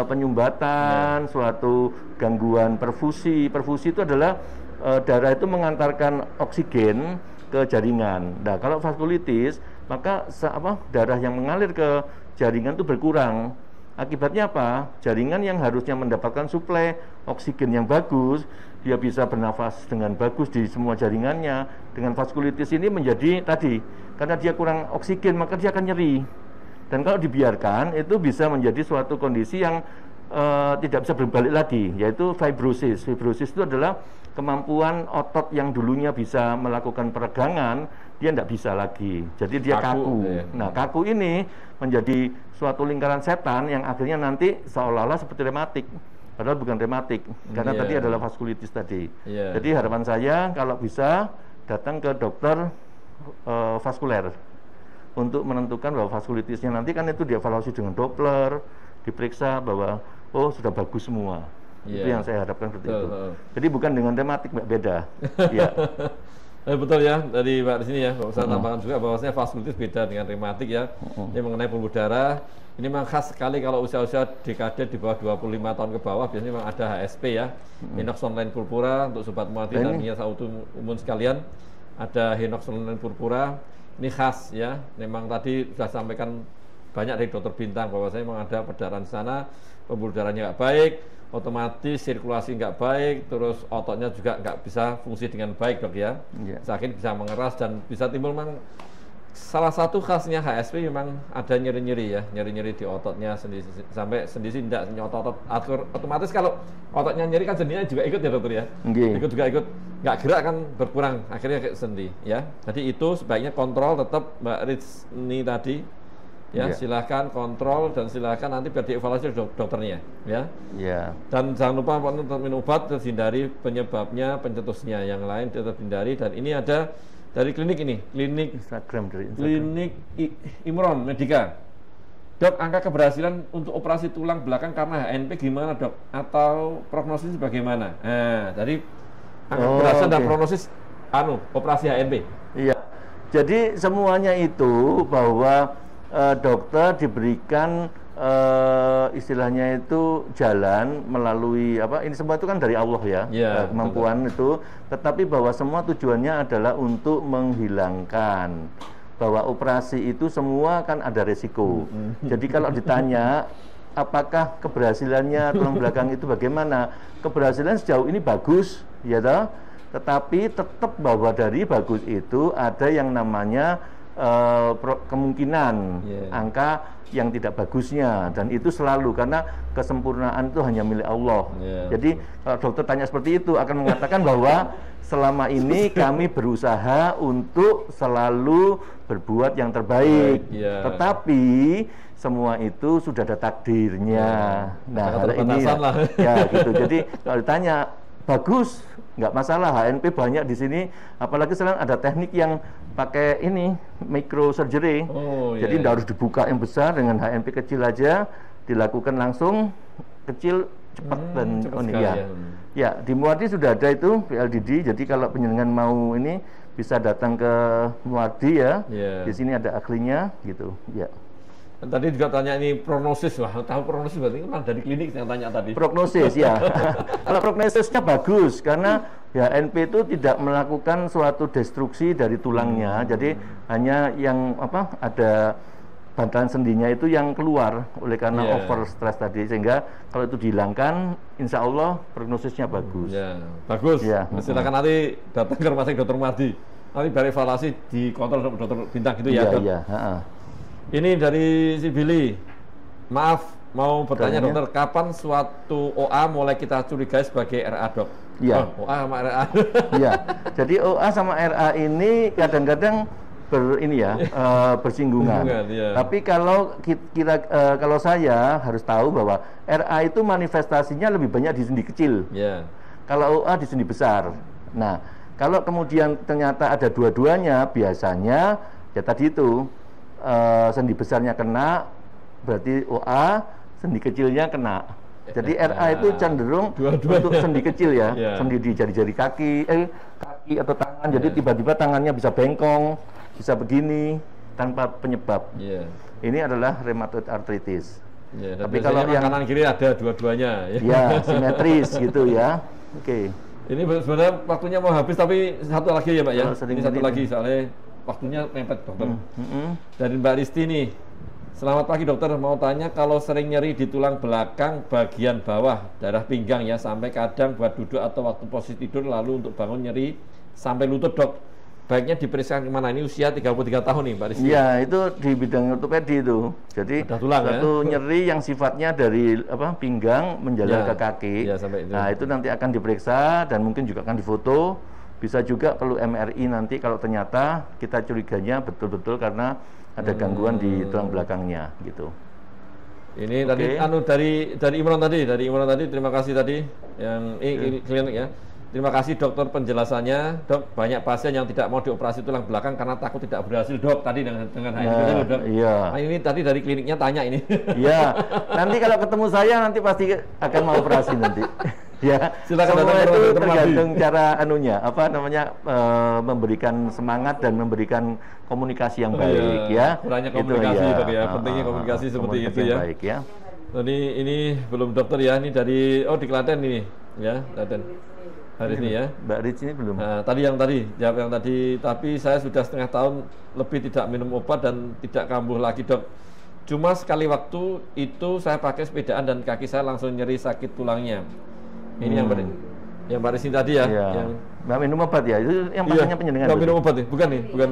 [SPEAKER 2] penyumbatan, suatu gangguan perfusi. Perfusi itu adalah darah itu mengantarkan oksigen ke jaringan. Nah, kalau vaskulitis maka darah yang mengalir ke jaringan itu berkurang. Akibatnya apa? Jaringan yang harusnya mendapatkan suplai oksigen yang bagus, dia bisa bernafas dengan bagus di semua jaringannya. Dengan vaskulitis ini menjadi tadi, karena dia kurang oksigen maka dia akan nyeri. Dan kalau dibiarkan itu bisa menjadi suatu kondisi yang tidak bisa berbalik lagi, yaitu fibrosis. Fibrosis itu adalah kemampuan otot yang dulunya bisa melakukan peregangan, dia tidak bisa lagi. Jadi dia kaku.
[SPEAKER 1] Ya.
[SPEAKER 2] Nah, kaku ini menjadi suatu lingkaran setan yang akhirnya nanti seolah-olah seperti rematik. Padahal bukan rematik, karena tadi adalah vaskulitis tadi. Jadi harapan saya kalau bisa datang ke dokter vaskuler untuk menentukan bahwa vaskulitisnya nanti kan itu dievaluasi dengan Doppler, diperiksa bahwa sudah bagus semua. Itu yang saya harapkan seperti itu. Jadi bukan dengan rematik, beda. Ya.
[SPEAKER 1] Betul ya, dari Mbak di sini ya, saya tambahkan juga bahwasanya vaskulitis beda dengan rematik ya. Ini mengenai pembuluh darah, ini memang khas sekali kalau usia-usia dekade di bawah 25 tahun ke bawah, biasanya memang ada HSP ya, Henox-Sonline purpura untuk sobat muati dan penyintas autoimun sekalian, ada Henox-Sonline purpura, ini khas ya, memang tadi sudah sampaikan banyak dari dokter bintang bahwasanya memang ada perdarahan di sana, pembuluh darahnya nggak baik, otomatis sirkulasi nggak baik, terus ototnya juga nggak bisa fungsi dengan baik dok ya. Sakit bisa mengeras dan bisa timbul memang salah satu khasnya HSP memang ada nyeri-nyeri ya, nyeri-nyeri di ototnya sampai sendi tidak nyotot otomatis kalau ototnya nyeri kan sendinya juga ikut ya dokter ya. Ikut juga ikut nggak gerak kan berkurang akhirnya kayak sendi ya. Jadi itu sebaiknya kontrol tetap Mbak Rizni tadi. Ya, silahkan kontrol dan silahkan nanti biar dievaluasi dokternya ya. Dan jangan lupa untuk minum obat, terus hindari penyebabnya, pencetusnya, yang lain tetap hindari. Dan ini ada dari klinik ini, klinik Imron Medika. Dok, angka keberhasilan untuk operasi tulang belakang karena HNP gimana dok? Atau prognosis bagaimana? Nah, dari angka keberhasilan dan prognosis operasi HNP.
[SPEAKER 2] Iya, jadi semuanya itu bahwa dokter diberikan istilahnya itu jalan melalui ini semua itu kan dari Allah ya, kemampuan betul. Itu tetapi bahwa semua tujuannya adalah untuk menghilangkan, bahwa operasi itu semua kan ada resiko. Jadi kalau ditanya apakah keberhasilannya tulang belakang itu bagaimana, keberhasilan sejauh ini bagus ya toh, tetapi tetap bahwa dari bagus itu ada yang namanya kemungkinan angka yang tidak bagusnya, dan itu selalu karena kesempurnaan itu hanya milik Allah. Jadi kalau dokter tanya seperti itu akan mengatakan bahwa selama ini kami berusaha untuk selalu berbuat yang terbaik, tetapi semua itu sudah ada takdirnya. Nah, hari ini ya gitu. Jadi kalau ditanya bagus, nggak masalah, HNP banyak di sini, apalagi sekarang ada teknik yang pakai ini microsurgery, jadi tidak harus dibuka yang besar, dengan HNP kecil aja dilakukan langsung, kecil cepat dan ya di Muardi sudah ada itu PLDD. Jadi kalau penjenengan mau ini bisa datang ke Muardi ya, di sini ada ahlinya gitu ya.
[SPEAKER 1] Dan tadi juga tanya ini prognosis, wah tahu prognosis berarti kan dari klinik yang tanya tadi.
[SPEAKER 2] Prognosis ya, kalau prognosisnya bagus karena ya NP itu tidak melakukan suatu destruksi dari tulangnya, jadi hanya yang ada bantalan sendinya itu yang keluar oleh karena over stress tadi, sehingga kalau itu dihilangkan, insya Allah prognosisnya bagus.
[SPEAKER 1] Bagus. Silakan nanti datang ke rumah sakit Dr. Mardi, nanti biar evaluasi di kontrol dokter bintang gitu ya. Ini dari si Billy, maaf mau bertanya dokter, kapan suatu OA mulai kita curigai sebagai RA dok?
[SPEAKER 2] OA
[SPEAKER 1] sama RA.
[SPEAKER 2] Jadi OA sama RA ini kadang-kadang bersinggungan.
[SPEAKER 1] Iya.
[SPEAKER 2] Tapi kalau kalau saya harus tahu bahwa RA itu manifestasinya lebih banyak di sendi kecil.
[SPEAKER 1] Iya.
[SPEAKER 2] Kalau OA di sendi besar. Nah, kalau kemudian ternyata ada dua-duanya, biasanya ya tadi itu sendi besarnya kena, berarti OA, sendi kecilnya kena. Jadi RA itu cenderung untuk sendi kecil ya, sendi di jari-jari kaki atau tangan. Jadi tiba-tiba tangannya bisa bengkong, bisa begini tanpa penyebab. Ini adalah rheumatoid arthritis.
[SPEAKER 1] Tapi kalau yang kanan kiri ada dua-duanya.
[SPEAKER 2] Ya, simetris gitu ya. Oke.
[SPEAKER 1] Ini sebenarnya waktunya mau habis, tapi satu lagi ya Pak ya. Ini satu lagi soalnya waktunya mepet dokter. Dari Mbak Risti nih. Selamat pagi dokter, mau tanya kalau sering nyeri di tulang belakang bagian bawah, darah pinggang ya, sampai kadang buat duduk atau waktu posisi tidur, lalu untuk bangun nyeri sampai lutut dok. Baiknya diperiksakan kemana? Ini usia 33 tahun nih Pak Rizky.
[SPEAKER 2] Iya, itu di bidang ortopedi itu. Jadi
[SPEAKER 1] tulang,
[SPEAKER 2] satu nyeri yang sifatnya dari pinggang menjalar ke kaki.
[SPEAKER 1] Sampai itu.
[SPEAKER 2] Nah, itu nanti akan diperiksa dan mungkin juga akan difoto. Bisa juga perlu MRI nanti kalau ternyata kita curiganya betul-betul karena ada gangguan di tulang belakangnya gitu.
[SPEAKER 1] Ini tadi dari Imron tadi, terima kasih tadi yang klinik ya. Terima kasih dokter penjelasannya, dok. Banyak pasien yang tidak mau dioperasi tulang belakang karena takut tidak berhasil, dok. Tadi dengan HNP, dok.
[SPEAKER 2] Iya.
[SPEAKER 1] Nah, ini tadi dari kliniknya tanya ini.
[SPEAKER 2] Iya. Nanti kalau ketemu saya nanti pasti akan mau operasi nanti. Ya.
[SPEAKER 1] Silakan
[SPEAKER 2] semua itu tergantung cara memberikan semangat dan memberikan komunikasi yang baik ya.
[SPEAKER 1] Kurangnya komunikasi dok ya. Pentingnya komunikasi seperti itu ya.
[SPEAKER 2] Baik ya.
[SPEAKER 1] Ini belum dokter ya. Ini dari di Klaten ini ya, Klaten. Hari ini ya.
[SPEAKER 2] Mbak Rich ini belum.
[SPEAKER 1] Nah, jawab yang tadi. Tapi saya sudah setengah tahun lebih tidak minum obat dan tidak kambuh lagi dok. Cuma sekali waktu itu saya pakai sepedaan dan kaki saya langsung nyeri sakit tulangnya. Ini yang Mbak Rizky tadi ya. Yang
[SPEAKER 2] nggak minum obat ya? Itu yang pakainya penjenengan.
[SPEAKER 1] Nggak minum obat ya? Bukan nih, bukan.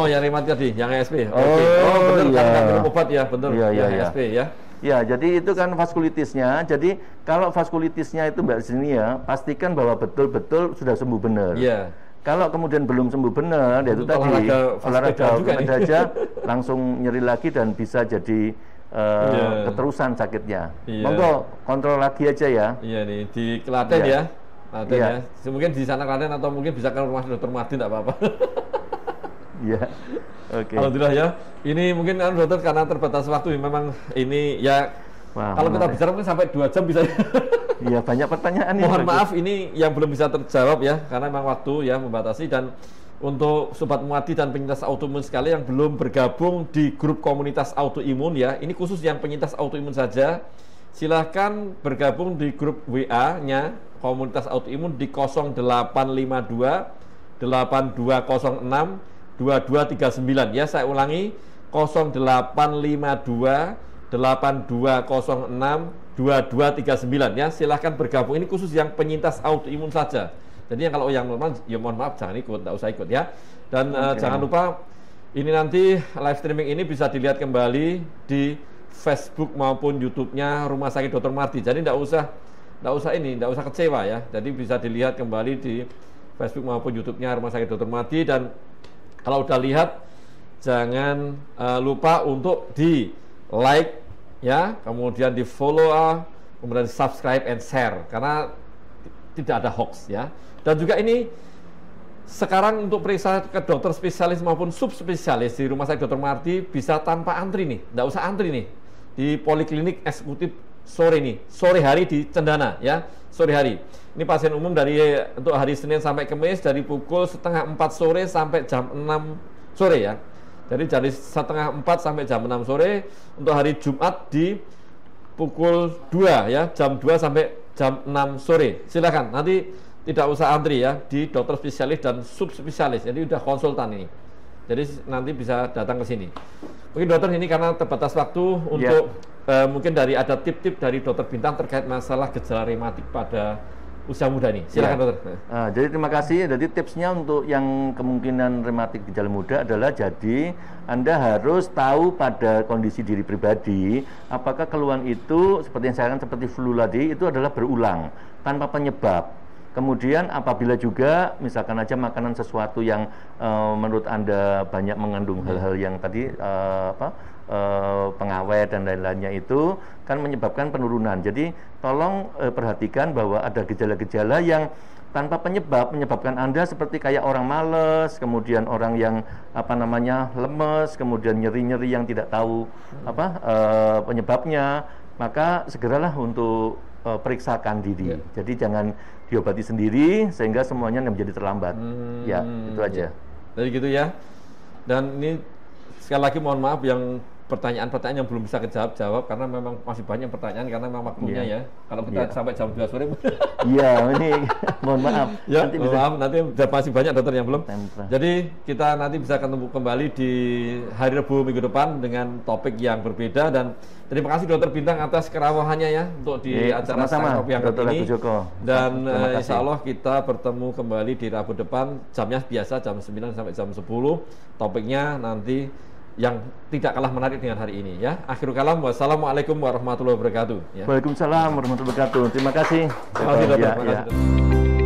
[SPEAKER 1] Yang rematik tadi, yang ASP. Benar kan nggak minum obat ya, benar. Yang ASP ya.
[SPEAKER 2] Ya, jadi itu kan vaskulitisnya. Jadi kalau vaskulitisnya itu Mbak Zini ya, pastikan bahwa betul-betul sudah sembuh benar.
[SPEAKER 1] Iya.
[SPEAKER 2] Kalau kemudian belum sembuh benar, yaitu tadi olahraga aja langsung nyeri lagi dan bisa jadi keterusan sakitnya. Monggo kontrol lagi aja ya.
[SPEAKER 1] Iya nih di Klaten ya. Klaten ya. Mungkin di sana Klaten atau mungkin bisa ke rumah dokter Martin, tidak apa-apa.
[SPEAKER 2] Iya. Oke.
[SPEAKER 1] Alhamdulillah ya. Ini mungkin dokter karena terbatas waktu memang ini ya. Kalau kita bicara mungkin sampai 2 jam bisa.
[SPEAKER 2] Iya, banyak pertanyaan.
[SPEAKER 1] Mohon maaf ini yang belum bisa terjawab ya, karena memang waktu ya membatasi. Dan untuk sobat muadi dan penyintas autoimun sekali yang belum bergabung di grup komunitas autoimun ya, ini khusus yang penyintas autoimun saja, silahkan bergabung di grup WA-nya komunitas autoimun di 0852 8206 2239 ya. Saya ulangi 0852 8206 2239 ya. Silahkan bergabung. Ini khusus yang penyintas autoimun saja. Jadi yang kalau yang normal ya mohon maaf jangan ikut, tidak usah ikut ya. Dan jangan lupa ini nanti live streaming ini bisa dilihat kembali di Facebook maupun YouTube-nya Rumah Sakit Dr. Marty. Jadi tidak usah kecewa ya. Jadi bisa dilihat kembali di Facebook maupun YouTube-nya Rumah Sakit Dr. Marty. Dan kalau udah lihat jangan lupa untuk di like ya, kemudian di follow, kemudian di subscribe and share karena tidak ada hoax ya. Dan juga ini sekarang untuk periksa ke dokter spesialis maupun subspesialis di Rumah Sakit Dr. Marty bisa tanpa antri nih, tidak usah antri nih di Poliklinik Eksekutif sore hari di Cendana ya, sore hari. Ini pasien umum untuk hari Senin sampai Kamis dari pukul 3:30 sore sampai jam 6 sore ya. Jadi dari 3:30 sampai jam 6 sore. Untuk hari Jumat di pukul 2 ya, jam 2 sampai jam 6 sore. Silakan, nanti tidak usah antri ya di dokter spesialis dan subspesialis. Jadi udah konsultan ini. Jadi nanti bisa datang ke sini. Mungkin dokter ini karena terbatas waktu untuk mungkin ada tip-tip dari dokter Bintang terkait masalah gejala rematik pada usia muda nih. Silakan dokter.
[SPEAKER 2] Jadi terima kasih. Jadi tipsnya untuk yang kemungkinan rematik gejala muda adalah jadi Anda harus tahu pada kondisi diri pribadi apakah keluhan itu seperti yang saya katakan seperti flu tadi itu adalah berulang tanpa penyebab. Kemudian apabila juga misalkan aja makanan sesuatu yang menurut Anda banyak mengandung hal-hal yang tadi pengawet dan lain-lainnya, itu kan menyebabkan penurunan. Jadi tolong perhatikan bahwa ada gejala-gejala yang tanpa penyebab menyebabkan Anda seperti kayak orang males, kemudian orang yang lemes, kemudian nyeri-nyeri yang tidak tahu penyebabnya, maka segeralah untuk periksakan diri. Jadi jangan diobati sendiri sehingga semuanya menjadi terlambat. Ya, itu aja.
[SPEAKER 1] Jadi gitu ya. Dan ini sekali lagi mohon maaf yang pertanyaan-pertanyaan yang belum bisa kejawab karena memang masih banyak pertanyaan karena memang waktunya ya. Kalau kita sampai jam 2 sore.
[SPEAKER 2] Iya, ini mohon maaf.
[SPEAKER 1] Ya, nanti masih banyak dokter yang belum. Jadi kita nanti bisa ketemu kembali di hari Rabu minggu depan dengan topik yang berbeda, dan terima kasih Dokter Bintang atas kerawahannya ya untuk di acara Kopi yang ini. Dan insya Allah kita bertemu kembali di Rabu depan, jamnya biasa jam 9 sampai jam 10. Topiknya nanti yang tidak kalah menarik dengan hari ini ya. Akhirul kalam, wassalamualaikum warahmatullahi wabarakatuh ya.
[SPEAKER 2] Waalaikumsalam warahmatullahi wabarakatuh. Terima kasih.
[SPEAKER 1] Terima kasih dokter.